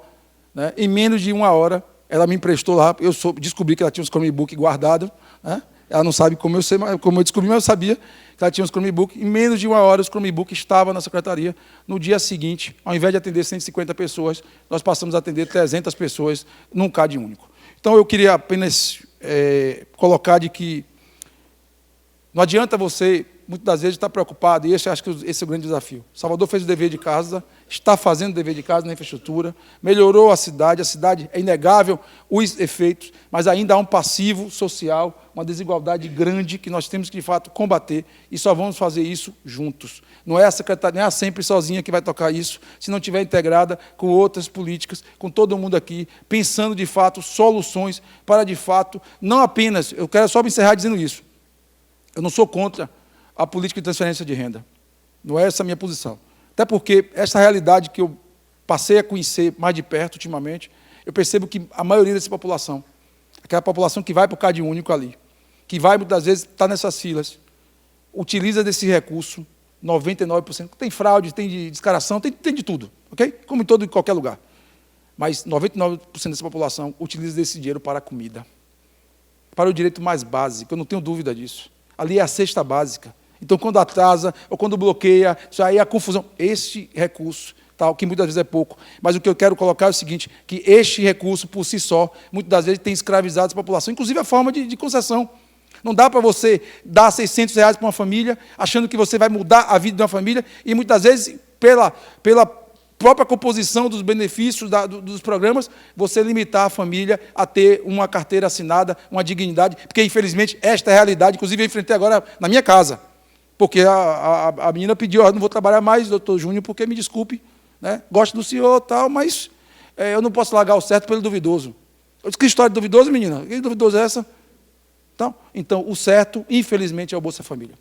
S5: né? Em menos de 1 hora, ela me emprestou lá, descobri que ela tinha uns Chromebook guardados, né? Ela não sabe como eu sei, como eu descobri, mas eu sabia que ela tinha os Chromebook. Em menos de 1 hora, os Chromebook estavam na secretaria. No dia seguinte, ao invés de atender 150 pessoas, nós passamos a atender 300 pessoas num CAD único. Então, eu queria apenas colocar de que não adianta você, muitas das vezes, estar preocupado, e acho que esse é o grande desafio. Salvador fez o dever de casa, está fazendo o dever de casa na infraestrutura, melhorou a cidade é inegável os efeitos, mas ainda há um passivo social, uma desigualdade grande que nós temos que, de fato, combater, e só vamos fazer isso juntos. Não é a secretaria, não é a sempre sozinha que vai tocar isso, se não estiver integrada com outras políticas, com todo mundo aqui, pensando, de fato, soluções para, de fato, não apenas, eu quero só me encerrar dizendo isso, eu não sou contra a política de transferência de renda, não é essa a minha posição. Até porque essa realidade que eu passei a conhecer mais de perto ultimamente, eu percebo que a maioria dessa população, aquela população que vai para o CAD único ali, que vai, muitas vezes, estar nessas filas, utiliza desse recurso, 99%, tem fraude, tem de descaração, tem de tudo, ok? Como em qualquer lugar. Mas 99% dessa população utiliza desse dinheiro para a comida, para o direito mais básico, eu não tenho dúvida disso. Ali é a cesta básica. Então, quando atrasa, ou quando bloqueia, isso aí é a confusão. Este recurso, tal, que muitas vezes é pouco, mas o que eu quero colocar é o seguinte, que este recurso, por si só, muitas das vezes tem escravizado essa população, inclusive a forma de concessão. Não dá para você dar R$600 para uma família, achando que você vai mudar a vida de uma família, e muitas vezes, pela própria composição dos benefícios dos programas, você limitar a família a ter uma carteira assinada, uma dignidade, porque, infelizmente, esta é a realidade, inclusive eu enfrentei agora na minha casa, porque a menina pediu, não vou trabalhar mais, doutor Júnior, porque, me desculpe, né, gosto do senhor, tal, mas eu não posso largar o certo pelo duvidoso. Eu disse, que história de duvidoso, menina? Que duvidoso é essa? Então, o certo, infelizmente, é o Bolsa Família.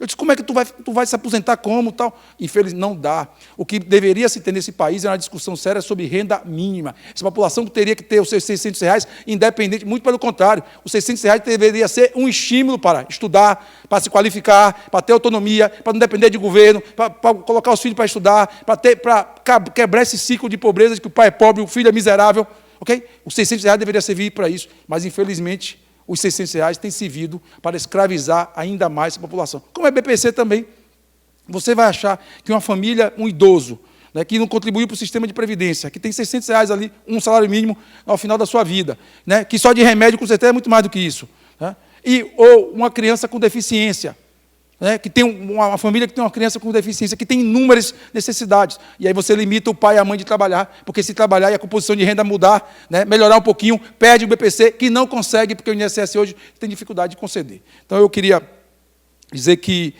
S5: Eu disse, como é que tu vai se aposentar como? Tal? Infelizmente, não dá. O que deveria se ter nesse país é uma discussão séria sobre renda mínima. Essa população teria que ter os seus R$600, independente, muito pelo contrário. Os R$600 deveria ser um estímulo para estudar, para se qualificar, para ter autonomia, para não depender de governo, para colocar os filhos para estudar, para quebrar esse ciclo de pobreza de que o pai é pobre, o filho é miserável. Okay? Os R$600 deveria servir para isso, mas, infelizmente, os R$600 têm servido para escravizar ainda mais essa população. Como é BPC também, você vai achar que uma família, um idoso, né, que não contribuiu para o sistema de previdência, que tem R$600 ali, um salário mínimo ao final da sua vida, né, que só de remédio, com certeza, é muito mais do que isso. Né, ou uma criança com deficiência, né, que tem uma família que tem uma criança com deficiência, que tem inúmeras necessidades. E aí você limita o pai e a mãe de trabalhar, porque se trabalhar e a composição de renda mudar, né, melhorar um pouquinho, perde o BPC, que não consegue, porque o INSS hoje tem dificuldade de conceder. Então, eu queria dizer que,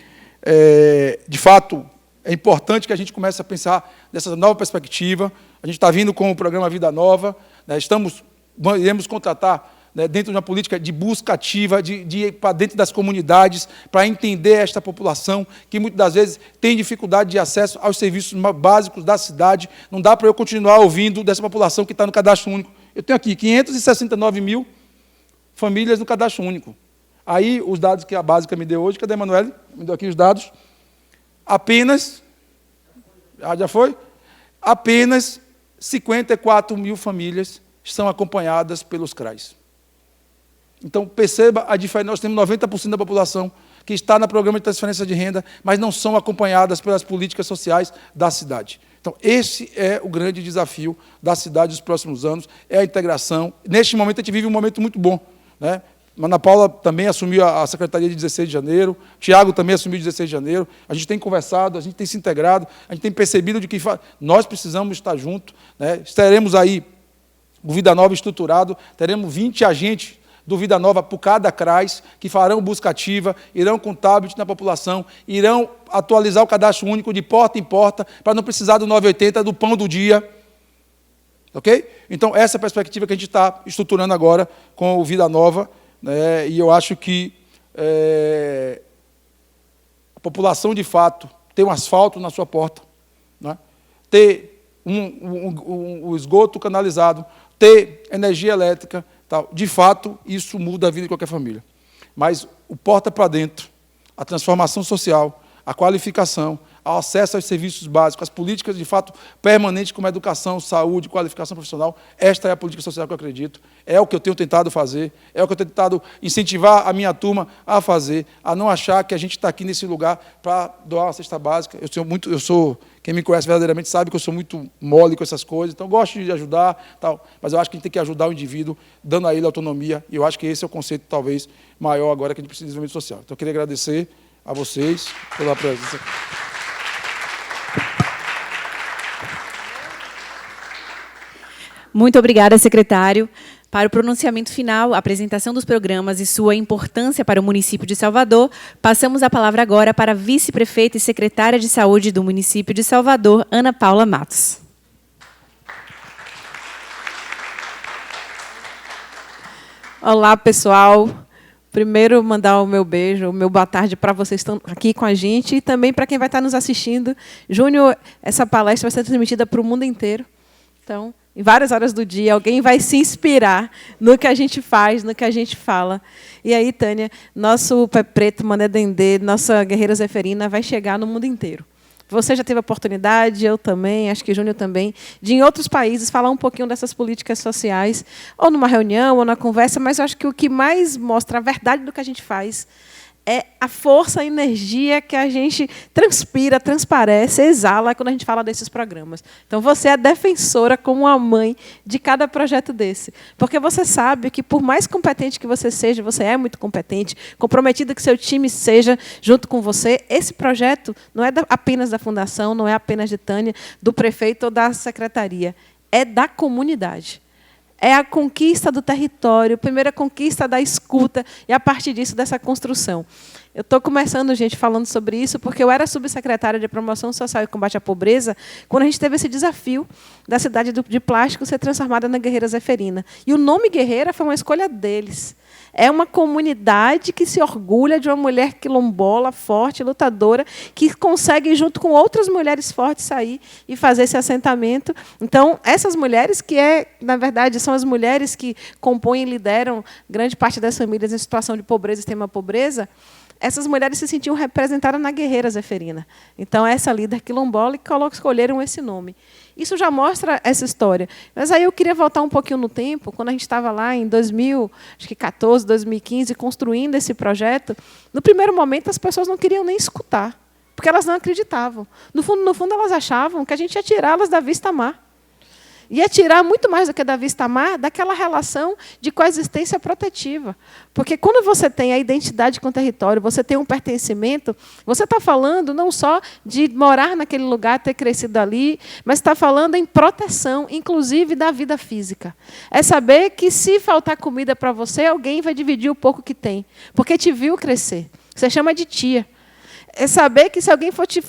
S5: de fato, é importante que a gente comece a pensar nessa nova perspectiva. A gente está vindo com o programa Vida Nova, né, iremos contratar, né, dentro de uma política de busca ativa, de ir para dentro das comunidades, para entender esta população, que muitas das vezes tem dificuldade de acesso aos serviços básicos da cidade. Não dá para eu continuar ouvindo dessa população que está no cadastro único. Eu tenho aqui 569 mil famílias no cadastro único. Aí, os dados que a Básica me deu hoje, cadê a Emanuele? Me deu aqui os dados. Apenas, já foi? Apenas 54 mil famílias são acompanhadas pelos CRAs. Então, perceba a diferença. Nós temos 90% da população que está no programa de transferência de renda, mas não são acompanhadas pelas políticas sociais da cidade. Então, esse é o grande desafio da cidade dos próximos anos, é a integração. Neste momento, a gente vive um momento muito bom, né? Ana Paula também assumiu a Secretaria de 16 de janeiro, Tiago também assumiu 16 de janeiro, a gente tem conversado, a gente tem se integrado, a gente tem percebido de que nós precisamos estar juntos, né? Teremos aí o Vida Nova estruturado, teremos 20 agentes do Vida Nova por cada CRAS, que farão busca ativa, irão com tablet na população, irão atualizar o cadastro único de porta em porta, para não precisar do 980, do pão do dia. Ok? Então, essa é a perspectiva que a gente está estruturando agora com o Vida Nova, né? E eu acho que a população, de fato, ter um asfalto na sua porta, né? Ter um esgoto canalizado, ter energia elétrica, tal. De fato, isso muda a vida de qualquer família. Mas o porta para dentro, a transformação social, a qualificação, o acesso aos serviços básicos, as políticas, de fato, permanentes como educação, saúde, qualificação profissional, esta é a política social que eu acredito, é o que eu tenho tentado fazer, é o que eu tenho tentado incentivar a minha turma a fazer, a não achar que a gente está aqui nesse lugar para doar uma cesta básica. Quem me conhece verdadeiramente sabe que eu sou muito mole com essas coisas, então gosto de ajudar, tal, mas eu acho que a gente tem que ajudar o indivíduo, dando a ele autonomia, e eu acho que esse é o conceito, talvez, maior agora que a gente precisa de desenvolvimento social. Então, eu queria agradecer a vocês pela presença.
S1: Muito obrigada, secretário. Para o pronunciamento final, a apresentação dos programas e sua importância para o município de Salvador, passamos a palavra agora para a vice-prefeita e secretária de Saúde do município de Salvador, Ana Paula Matos.
S6: Olá, pessoal. Primeiro, mandar o meu beijo, o meu boa tarde para vocês que estão aqui com a gente e também para quem vai estar nos assistindo. Júnior, essa palestra vai ser transmitida para o mundo inteiro. Então, em várias horas do dia, alguém vai se inspirar no que a gente faz, no que a gente fala. E aí, Tânia, nosso Pé Preto, Mané Dendê, nossa Guerreira Zeferina vai chegar no mundo inteiro. Você já teve a oportunidade, eu também, acho que Júnior também, de em outros países falar um pouquinho dessas políticas sociais, ou numa reunião, ou na conversa, mas eu acho que o que mais mostra a verdade do que a gente faz é a força, a energia que a gente transpira, transparece, exala quando a gente fala desses programas. Então, você é defensora, como a mãe, de cada projeto desse. Porque você sabe que, por mais competente que você seja, você é muito competente, comprometida que seu time seja junto com você, esse projeto não é apenas da Fundação, não é apenas de Tânia, do prefeito ou da secretaria, é da comunidade. É a conquista do território, a primeira conquista da escuta, e, a partir disso, dessa construção. Eu estou começando, gente, falando sobre isso, porque eu era subsecretária de Promoção Social e Combate à Pobreza quando a gente teve esse desafio da cidade de Plástico ser transformada na Guerreira Zeferina. E o nome Guerreira foi uma escolha deles. É uma comunidade que se orgulha de uma mulher quilombola, forte, lutadora, que consegue, junto com outras mulheres fortes, sair e fazer esse assentamento. Então, essas mulheres, na verdade, são as mulheres que compõem e lideram grande parte das famílias em situação de pobreza e extrema pobreza, essas mulheres se sentiam representadas na guerreira Zeferina. Então, essa líder quilombola, e escolheram esse nome. Isso já mostra essa história. Mas aí eu queria voltar um pouquinho no tempo, quando a gente estava lá em 2014, 2015, construindo esse projeto. No primeiro momento, as pessoas não queriam nem escutar, porque elas não acreditavam. No fundo, elas achavam que a gente ia tirá-las da vista-mar. Ia tirar muito mais do que da vista-mar, daquela relação de coexistência protetiva. Porque quando você tem a identidade com o território, você tem um pertencimento, você está falando não só de morar naquele lugar, ter crescido ali, mas está falando em proteção, inclusive da vida física. É saber que, se faltar comida para você, alguém vai dividir o pouco que tem, porque te viu crescer. Você chama de tia. É saber que, se alguém for te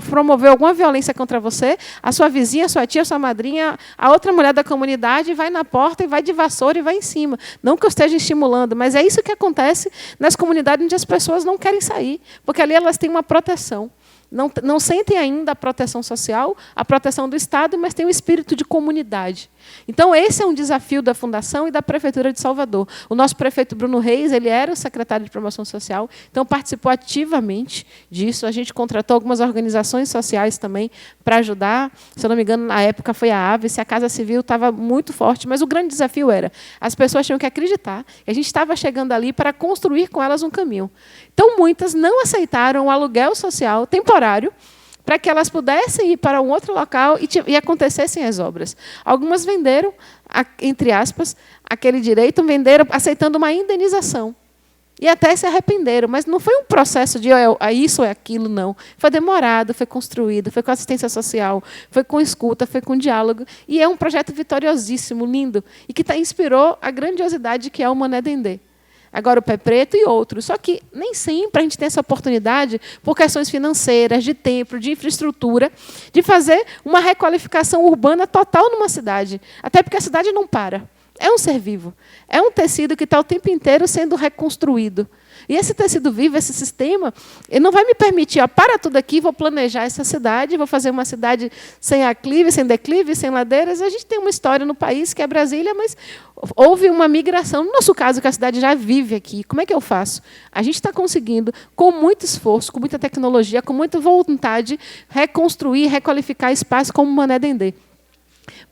S6: promover alguma violência contra você, a sua vizinha, a sua tia, a sua madrinha, a outra mulher da comunidade vai na porta e vai de vassoura e vai em cima. Não que eu esteja estimulando, mas é isso que acontece nas comunidades onde as pessoas não querem sair, porque ali elas têm uma proteção. Não sentem ainda a proteção social, a proteção do Estado, mas têm um espírito de comunidade. Então, esse é um desafio da Fundação e da Prefeitura de Salvador. O nosso prefeito Bruno Reis, ele era o secretário de Promoção Social, então participou ativamente disso. A gente contratou algumas organizações sociais também para ajudar. Se eu não me engano, na época foi a AVES, a Casa Civil estava muito forte, mas o grande desafio era, as pessoas tinham que acreditar que a gente estava chegando ali para construir com elas um caminho. Então, muitas não aceitaram o aluguel social temporário, para que elas pudessem ir para um outro local e acontecessem as obras. Algumas venderam, entre aspas, aquele direito, venderam aceitando uma indenização. E até se arrependeram, mas não foi um processo de isso ou aquilo, não. Foi demorado, foi construído, foi com assistência social, foi com escuta, foi com diálogo. E é um projeto vitoriosíssimo, lindo, e que inspirou a grandiosidade que é o Mané Dendê. Agora o Pé Preto e outros. Só que nem sempre a gente tem essa oportunidade, por questões financeiras, de tempo, de infraestrutura, de fazer uma requalificação urbana total numa cidade. Até porque a cidade não para. É um ser vivo. É um tecido que está o tempo inteiro sendo reconstruído. E esse tecido vivo, esse sistema, ele não vai me permitir, para tudo aqui, vou planejar essa cidade, vou fazer uma cidade sem aclive, sem declive, sem ladeiras. A gente tem uma história no país, que é Brasília, mas houve uma migração. No nosso caso, que a cidade já vive aqui. Como é que eu faço? A gente está conseguindo, com muito esforço, com muita tecnologia, com muita vontade, reconstruir, requalificar espaços como o Mané Dendê.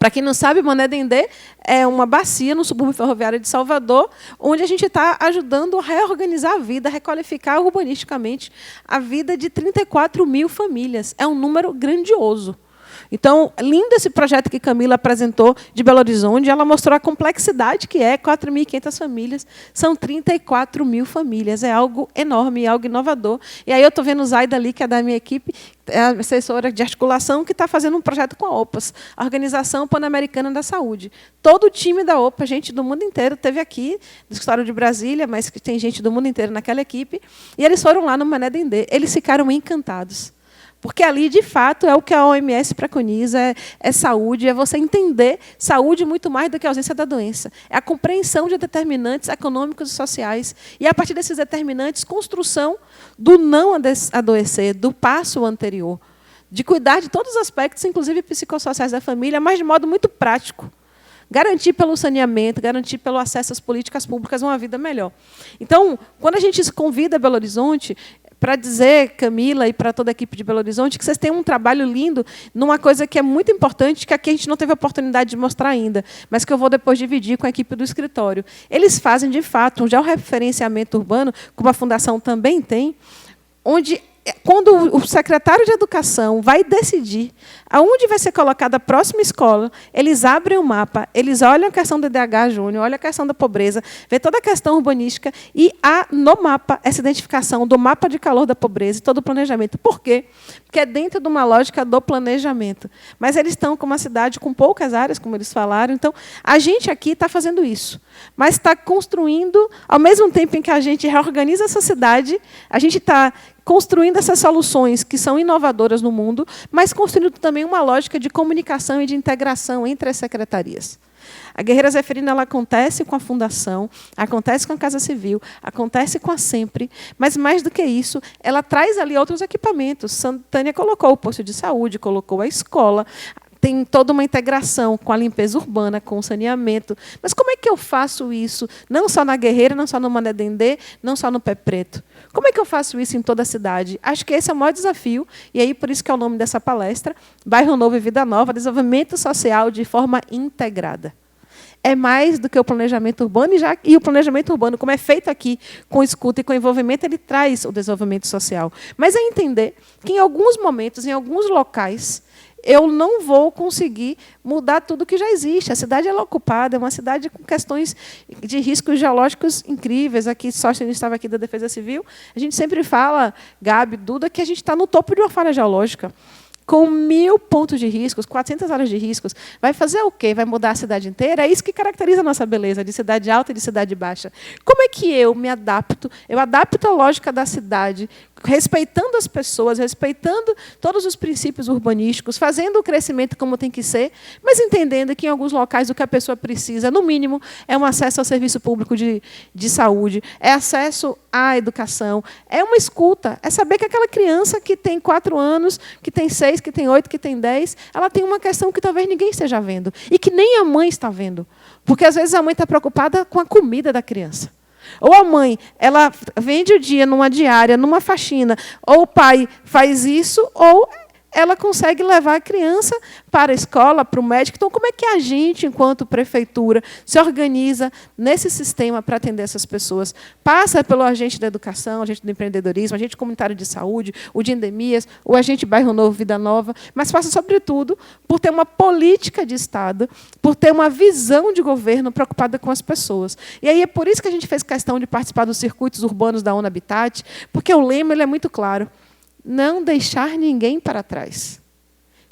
S6: Para quem não sabe, Mané Dendê é uma bacia no subúrbio ferroviário de Salvador, onde a gente está ajudando a reorganizar a vida, a requalificar urbanisticamente a vida de 34 mil famílias. É um número grandioso. Então, lindo esse projeto que Camila apresentou de Belo Horizonte. Ela mostrou a complexidade que é 4.500 famílias. São 34 mil famílias. É algo enorme, é algo inovador. E aí eu estou vendo o Zaida ali, que é da minha equipe, é a assessora de articulação, que está fazendo um projeto com a OPAS, a Organização Pan-Americana da Saúde. Todo o time da OPA, gente do mundo inteiro, esteve aqui, do Escritório de Brasília, mas que tem gente do mundo inteiro naquela equipe, e eles foram lá no Mané Dendê. Eles ficaram encantados. Porque ali, de fato, é o que a OMS preconiza, é saúde, é você entender saúde muito mais do que a ausência da doença. É a compreensão de determinantes econômicos e sociais. E, a partir desses determinantes, construção do não adoecer, do passo anterior. De cuidar de todos os aspectos, inclusive psicossociais da família, mas de modo muito prático. Garantir pelo saneamento, garantir pelo acesso às políticas públicas uma vida melhor. Então, quando a gente se convida a Belo Horizonte, para dizer, Camila, e para toda a equipe de Belo Horizonte, que vocês têm um trabalho lindo numa coisa que é muito importante, que aqui a gente não teve a oportunidade de mostrar ainda, mas que eu vou depois dividir com a equipe do escritório. Eles fazem, de fato, um georreferenciamento urbano, como a Fundação também tem, onde, quando o secretário de Educação vai decidir aonde vai ser colocada a próxima escola, eles abrem o mapa, eles olham a questão do IDH Júnior, olham a questão da pobreza, vê toda a questão urbanística e há no mapa essa identificação do mapa de calor da pobreza e todo o planejamento. Por quê? Porque é dentro de uma lógica do planejamento. Mas eles estão com uma cidade com poucas áreas, como eles falaram. Então, a gente aqui está fazendo isso, mas está construindo, ao mesmo tempo em que a gente reorganiza essa cidade, a gente está construindo essas soluções que são inovadoras no mundo, mas construindo também uma lógica de comunicação e de integração entre as secretarias. A Guerreira Zeferina ela acontece com a Fundação, acontece com a Casa Civil, acontece com a Sempre, mas, mais do que isso, ela traz ali outros equipamentos. Santânia colocou o posto de saúde, colocou a escola, tem toda uma integração com a limpeza urbana, com o saneamento. Mas como é que eu faço isso? Não só na Guerreira, não só no Mané Dendê, não só no Pé Preto. Como é que eu faço isso em toda a cidade? Acho que esse é o maior desafio, e aí por isso que é o nome dessa palestra, Bairro Novo e Vida Nova, desenvolvimento social de forma integrada. É mais do que o planejamento urbano, e o planejamento urbano, como é feito aqui, com escuta e com envolvimento, ele traz o desenvolvimento social. Mas é entender que, em alguns momentos, em alguns locais, eu não vou conseguir mudar tudo que já existe. A cidade ela é ocupada, é uma cidade com questões de riscos geológicos incríveis. Aqui, Sóstenes estava aqui da Defesa Civil, a gente sempre fala, Gabi, Duda, que a gente está no topo de uma falha geológica. Com 1000 pontos de riscos, 400 áreas de riscos, vai fazer o quê? Vai mudar a cidade inteira? É isso que caracteriza a nossa beleza, de cidade alta e de cidade baixa. Como é que eu me adapto? Eu adapto a lógica da cidade, respeitando as pessoas, respeitando todos os princípios urbanísticos, fazendo o crescimento como tem que ser, mas entendendo que, em alguns locais, o que a pessoa precisa, no mínimo, é um acesso ao serviço público de saúde, é acesso à educação, é uma escuta, é saber que aquela criança que tem 4 anos, que tem 6, que tem 8, que tem 10, ela tem uma questão que talvez ninguém esteja vendo, e que nem a mãe está vendo. Porque, às vezes, a mãe está preocupada com a comida da criança. Ou a mãe, ela vende o dia numa diária, numa faxina, ou o pai faz isso, ou ela consegue levar a criança para a escola, para o médico. Então, como é que a gente, enquanto prefeitura, se organiza nesse sistema para atender essas pessoas? Passa pelo agente da educação, agente do empreendedorismo, agente comunitário de saúde, o de endemias, o agente Bairro Novo, Vida Nova, mas passa, sobretudo, por ter uma política de Estado, por ter uma visão de governo preocupada com as pessoas. E aí é por isso que a gente fez questão de participar dos circuitos urbanos da ONU Habitat, porque o lema ele é muito claro. Não deixar ninguém para trás.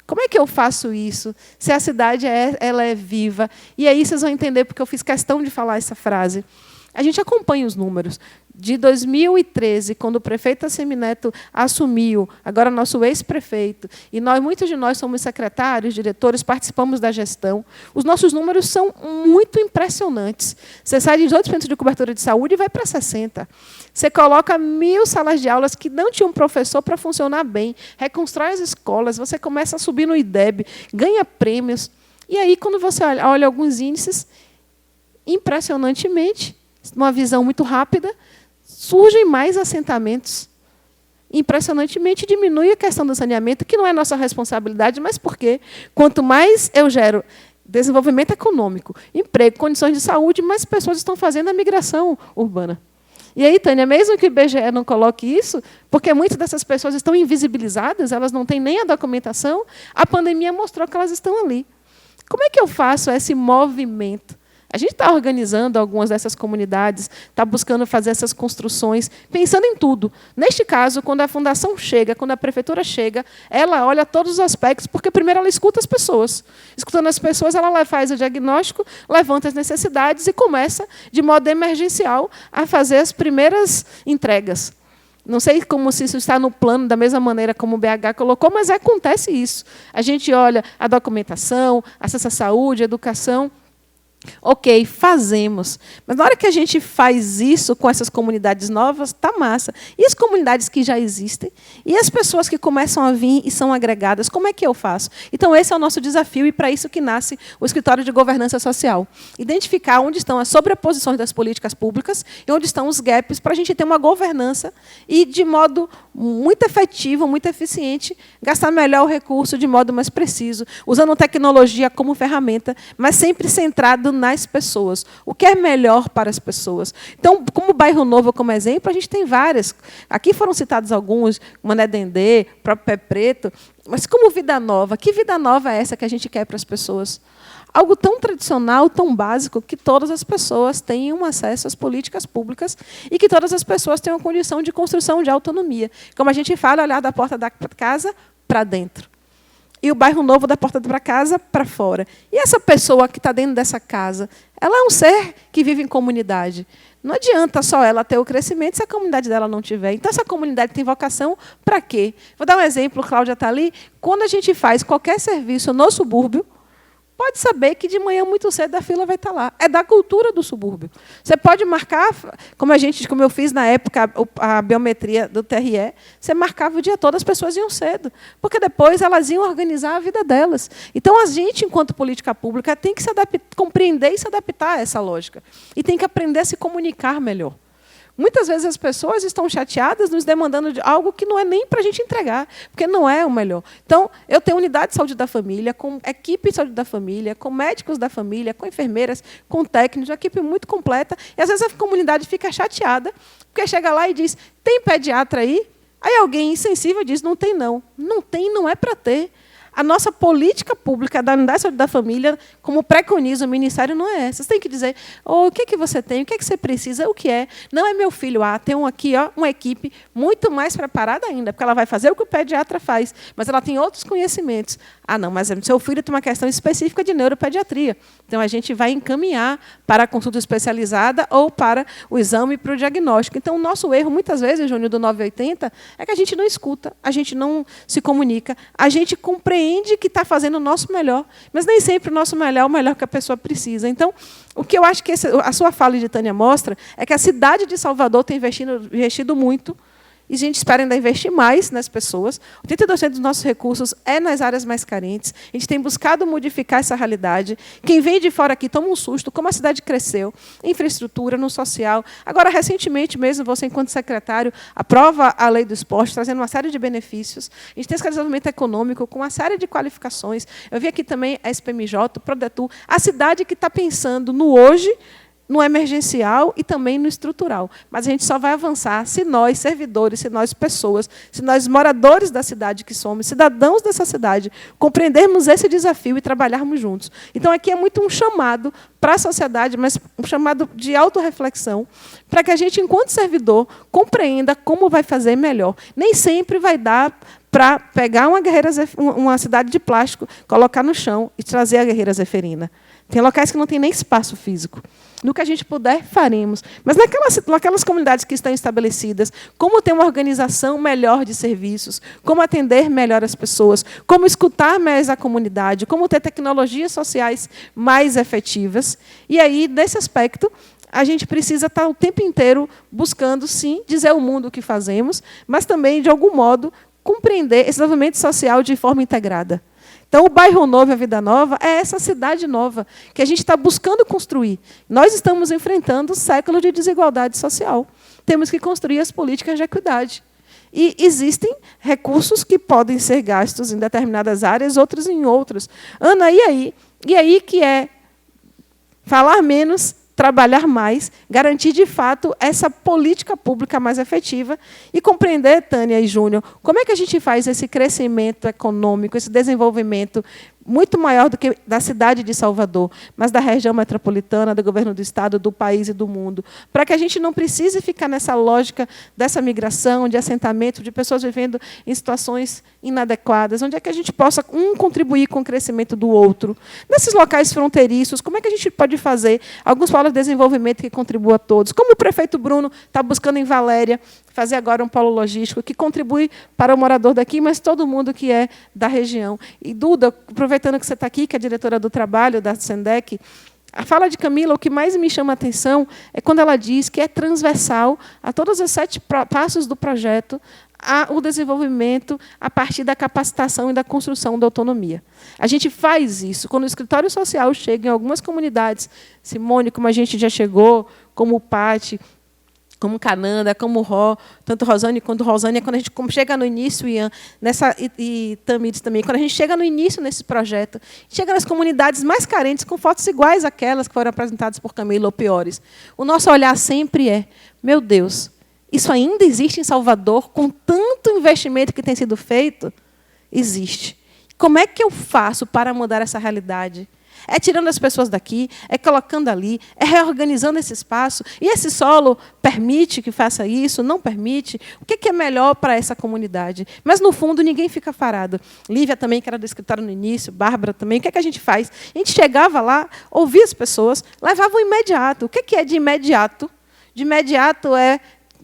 S6: Como é que eu faço isso? Se a cidade ela é viva. E aí vocês vão entender porque eu fiz questão de falar essa frase. A gente acompanha os números. De 2013, quando o prefeito Assemineto assumiu, agora nosso ex-prefeito, e muitos de nós somos secretários, diretores, participamos da gestão, os nossos números são muito impressionantes. Você sai de 18% de cobertura de saúde e vai para 60%. Você coloca 1000 salas de aulas que não tinham professor para funcionar bem, reconstrói as escolas, você começa a subir no IDEB, ganha prêmios. E aí, quando você olha alguns índices, impressionantemente, numa visão muito rápida, surgem mais assentamentos. Impressionantemente, diminui a questão do saneamento, que não é nossa responsabilidade, mas por quê? Quanto mais eu gero desenvolvimento econômico, emprego, condições de saúde, mais pessoas estão fazendo a migração urbana. E aí, Tânia, mesmo que o IBGE não coloque isso, porque muitas dessas pessoas estão invisibilizadas, elas não têm nem a documentação, a pandemia mostrou que elas estão ali. Como é que eu faço esse movimento? A gente está organizando algumas dessas comunidades, está buscando fazer essas construções, pensando em tudo. Neste caso, quando a fundação chega, quando a prefeitura chega, ela olha todos os aspectos, porque primeiro ela escuta as pessoas. Escutando as pessoas, ela faz o diagnóstico, levanta as necessidades e começa, de modo emergencial, a fazer as primeiras entregas. Não sei como se isso está no plano da mesma maneira como o BH colocou, mas acontece isso. A gente olha a documentação, acesso à saúde, a educação. Ok, fazemos. Mas na hora que a gente faz isso com essas comunidades novas, está massa. E as comunidades que já existem? E as pessoas que começam a vir e são agregadas? Como é que eu faço? Então, esse é o nosso desafio e para isso que nasce o Escritório de Governança Social. Identificar onde estão as sobreposições das políticas públicas e onde estão os gaps para a gente ter uma governança e, de modo muito efetivo, muito eficiente, gastar melhor o recurso de modo mais preciso, usando tecnologia como ferramenta, mas sempre centrado nas pessoas. O que é melhor para as pessoas? Então, como Bairro Novo, como exemplo, a gente tem várias. Aqui foram citados alguns, Mané Dendê, próprio Pé Preto, mas como Vida Nova? Que vida nova é essa que a gente quer para as pessoas? Algo tão tradicional, tão básico, que todas as pessoas tenham acesso às políticas públicas e que todas as pessoas tenham condição de construção de autonomia. Como a gente fala, olhar da porta da casa para dentro. e o bairro novo da porta para casa para fora. E essa pessoa que está dentro dessa casa, ela é um ser que vive em comunidade. Não adianta só ela ter o crescimento se a comunidade dela não tiver. Então, essa comunidade tem vocação para quê? Vou dar um exemplo, Cláudia está ali. Quando a gente faz qualquer serviço no subúrbio, pode saber que de manhã muito cedo a fila vai estar lá. É da cultura do subúrbio. Você pode marcar, como eu fiz na época a biometria do TRE, você marcava o dia todo, as pessoas iam cedo, porque depois elas iam organizar a vida delas. Então, a gente, enquanto política pública, tem que compreender e se adaptar a essa lógica. E tem que aprender a se comunicar melhor. Muitas vezes as pessoas estão chateadas, nos demandando de algo que não é nem para a gente entregar, porque não é o melhor. Então, eu tenho unidade de saúde da família, com equipe de saúde da família, com médicos da família, com enfermeiras, com técnicos, uma equipe muito completa. E, às vezes, a comunidade fica chateada, porque chega lá e diz, tem pediatra aí? Aí alguém insensível diz, não tem, não. Não tem, não é para ter. A nossa política pública da unidade de saúde da família, como preconiza o Ministério, não é essa. Você tem que dizer, o que você tem, o que você precisa, o que é. Não é meu filho, tem aqui uma equipe muito mais preparada ainda, porque ela vai fazer o que o pediatra faz, mas ela tem outros conhecimentos. Não, mas seu filho tem uma questão específica de neuropediatria. Então, a gente vai encaminhar para a consulta especializada ou para o exame para o diagnóstico. Então, o nosso erro, muitas vezes, Júnior, do 980, é que a gente não escuta, a gente não se comunica, a gente compreende que está fazendo o nosso melhor, mas nem sempre o nosso melhor é o melhor que a pessoa precisa. Então, o que eu acho que a sua fala de Tânia mostra é que a cidade de Salvador tem investido muito, e a gente espera ainda investir mais nas pessoas. 82% dos nossos recursos é nas áreas mais carentes. A gente tem buscado modificar essa realidade. Quem vem de fora aqui toma um susto, como a cidade cresceu, infraestrutura, no social. Agora, recentemente mesmo, você, enquanto secretário, aprova a lei do esporte, trazendo uma série de benefícios. A gente tem esse desenvolvimento econômico com uma série de qualificações. Eu vi aqui também a SPMJ, o Prodetur, a cidade que está pensando no hoje, no emergencial e também no estrutural. Mas a gente só vai avançar se nós, servidores, se nós, pessoas, se nós, moradores da cidade que somos, cidadãos dessa cidade, compreendermos esse desafio e trabalharmos juntos. Então, aqui é muito um chamado para a sociedade, mas um chamado de autorreflexão, para que a gente, enquanto servidor, compreenda como vai fazer melhor. Nem sempre vai dar para pegar uma cidade de plástico, colocar no chão e trazer a guerreira zeferina. Tem locais que não tem nem espaço físico. No que a gente puder, faremos. Mas naquelas comunidades que estão estabelecidas, como ter uma organização melhor de serviços, como atender melhor as pessoas, como escutar mais a comunidade, como ter tecnologias sociais mais efetivas. E aí, nesse aspecto, a gente precisa estar o tempo inteiro buscando, sim, dizer ao mundo o que fazemos, mas também, de algum modo, compreender esse desenvolvimento social de forma integrada. Então, o bairro novo e a vida nova é essa cidade nova que a gente está buscando construir. Nós estamos enfrentando um século de desigualdade social. Temos que construir as políticas de equidade. E existem recursos que podem ser gastos em determinadas áreas, outros em outras. Ana, e aí? E aí que é falar menos, trabalhar mais, garantir, de fato, essa política pública mais efetiva e compreender, Tânia e Júnior, como é que a gente faz esse crescimento econômico, esse desenvolvimento muito maior do que da cidade de Salvador, mas da região metropolitana, do governo do Estado, do país e do mundo, para que a gente não precise ficar nessa lógica dessa migração, de assentamento, de pessoas vivendo em situações inadequadas, onde é que a gente possa contribuir com o crescimento do outro. Nesses locais fronteiriços, como é que a gente pode fazer alguns polos de desenvolvimento que contribuam a todos? Como o prefeito Bruno está buscando em Valéria fazer agora um polo logístico que contribui para o morador daqui, mas todo mundo que é da região. E, Duda, aproveitando que você está aqui, que é a diretora do trabalho da SENDEC, a fala de Camila, o que mais me chama a atenção é quando ela diz que é transversal a todos os 7 passos do projeto, o desenvolvimento a partir da capacitação e da construção da autonomia. A gente faz isso. Quando o escritório social chega em algumas comunidades, Simone, como a gente já chegou, como o Pati, como Cananda, como Ró, tanto Rosane quanto Rosânia, quando a gente chega no início, Ian, e Tamires também, quando a gente chega no início nesse projeto, chega nas comunidades mais carentes, com fotos iguais àquelas que foram apresentadas por Camila ou piores. O nosso olhar sempre é, meu Deus, isso ainda existe em Salvador, com tanto investimento que tem sido feito? Existe. Como é que eu faço para mudar essa realidade? É tirando as pessoas daqui, é colocando ali, é reorganizando esse espaço. E esse solo permite que faça isso, não permite? O que é melhor para essa comunidade? Mas, no fundo, ninguém fica parado. Lívia também, que era do escritório no início, Bárbara também. O que a gente faz? A gente chegava lá, ouvia as pessoas, levava o imediato. O que é de imediato? De imediato é,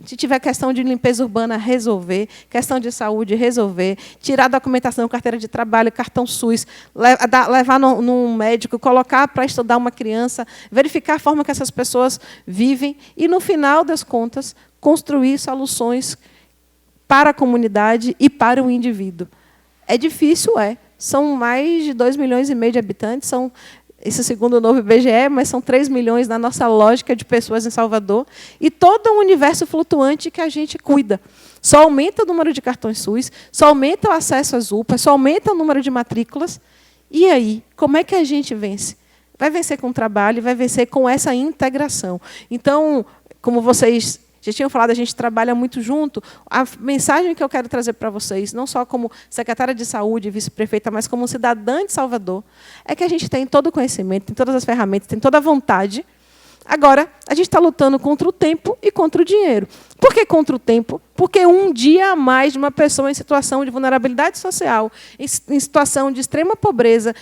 S6: se tiver questão de limpeza urbana, resolver, questão de saúde, resolver, tirar a documentação, carteira de trabalho, cartão SUS, levar num médico, colocar para estudar uma criança, verificar a forma que essas pessoas vivem e, no final das contas, construir soluções para a comunidade e para o indivíduo. É difícil, é. São mais de 2,5 milhões de habitantes, são... Esse segundo o novo IBGE, mas são 3 milhões na nossa lógica de pessoas em Salvador, e todo um universo flutuante que a gente cuida. Só aumenta o número de cartões SUS, só aumenta o acesso às UPAs, só aumenta o número de matrículas. E aí, como é que a gente vence? Vai vencer com o trabalho, vai vencer com essa integração. Então, como vocês já tinham falado, a gente trabalha muito junto. A mensagem que eu quero trazer para vocês, não só como secretária de saúde e vice-prefeita, mas como cidadã de Salvador, é que a gente tem todo o conhecimento, tem todas as ferramentas, tem toda a vontade. Agora, a gente está lutando contra o tempo e contra o dinheiro. Por que contra o tempo? Porque um dia a mais de uma pessoa em situação de vulnerabilidade social, em situação de extrema pobreza,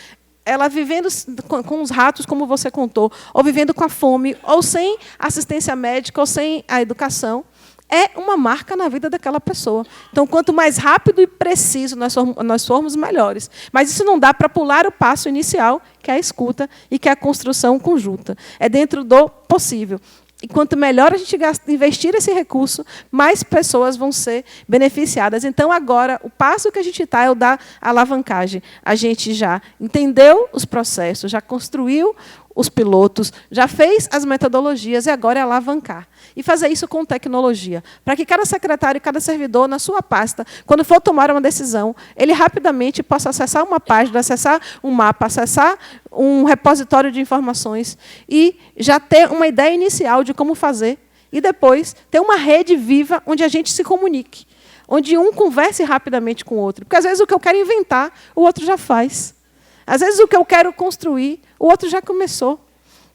S6: ela vivendo com os ratos, como você contou, ou vivendo com a fome, ou sem assistência médica, ou sem a educação, é uma marca na vida daquela pessoa. Então, quanto mais rápido e preciso nós formos, melhores. Mas isso não dá para pular o passo inicial, que é a escuta e que é a construção conjunta. É dentro do possível. E quanto melhor a gente investir esse recurso, mais pessoas vão ser beneficiadas. Então, agora, o passo que a gente está é o da alavancagem. A gente já entendeu os processos, já construiu os pilotos, já fez as metodologias e agora é alavancar. E fazer isso com tecnologia, para que cada secretário e cada servidor, na sua pasta, quando for tomar uma decisão, ele rapidamente possa acessar uma página, acessar um mapa, acessar um repositório de informações e já ter uma ideia inicial de como fazer e depois ter uma rede viva onde a gente se comunique, onde um converse rapidamente com o outro. Porque, às vezes, o que eu quero inventar, o outro já faz. Às vezes, o que eu quero construir, o outro já começou.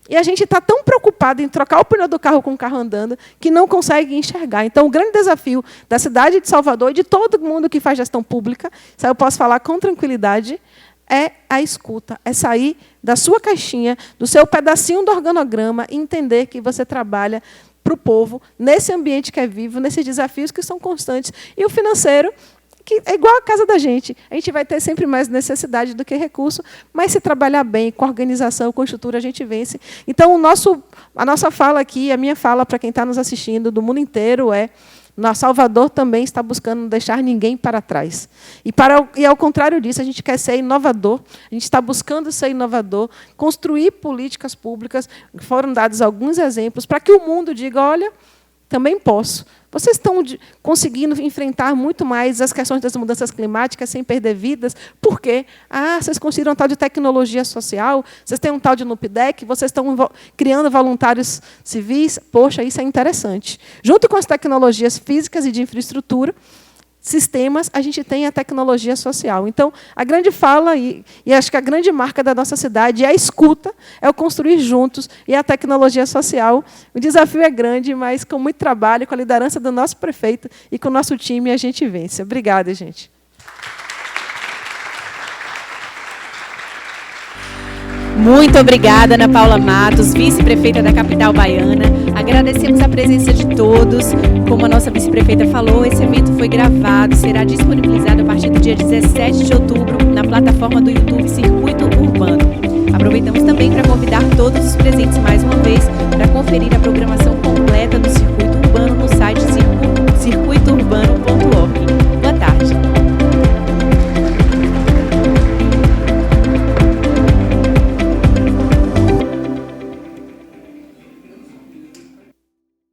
S6: E a gente está tão preocupado em trocar o pneu do carro com o carro andando que não consegue enxergar. Então, o grande desafio da cidade de Salvador e de todo mundo que faz gestão pública, isso eu posso falar com tranquilidade, é a escuta, é sair da sua caixinha, do seu pedacinho do organograma e entender que você trabalha para o povo, nesse ambiente que é vivo, nesses desafios que são constantes. E o financeiro, que é igual a casa da gente. A gente vai ter sempre mais necessidade do que recurso, mas se trabalhar bem, com organização, com estrutura, a gente vence. Então, a nossa fala aqui, a minha fala para quem está nos assistindo do mundo inteiro é: Salvador também está buscando não deixar ninguém para trás. E ao contrário disso, a gente quer ser inovador, a gente está buscando ser inovador, construir políticas públicas, foram dados alguns exemplos, para que o mundo diga: olha, também posso. Vocês estão conseguindo enfrentar muito mais as questões das mudanças climáticas sem perder vidas. Por quê? Vocês conseguiram um tal de tecnologia social, vocês têm um tal de NUPDEC, vocês estão criando voluntários civis. Poxa, isso é interessante. Junto com as tecnologias físicas e de infraestrutura, sistemas, a gente tem a tecnologia social. Então, a grande fala, e acho que a grande marca da nossa cidade é a escuta, é o construir juntos, e a tecnologia social. O desafio é grande, mas com muito trabalho, com a liderança do nosso prefeito e com o nosso time, a gente vence. Obrigada, gente.
S1: Muito obrigada, Ana Paula Matos, vice-prefeita da capital baiana. Agradecemos a presença de todos. Como a nossa vice-prefeita falou, esse evento foi gravado, será disponibilizado a partir do dia 17 de outubro na plataforma do YouTube Circuito Urbano. Aproveitamos também para convidar todos os presentes mais uma vez para conferir a programação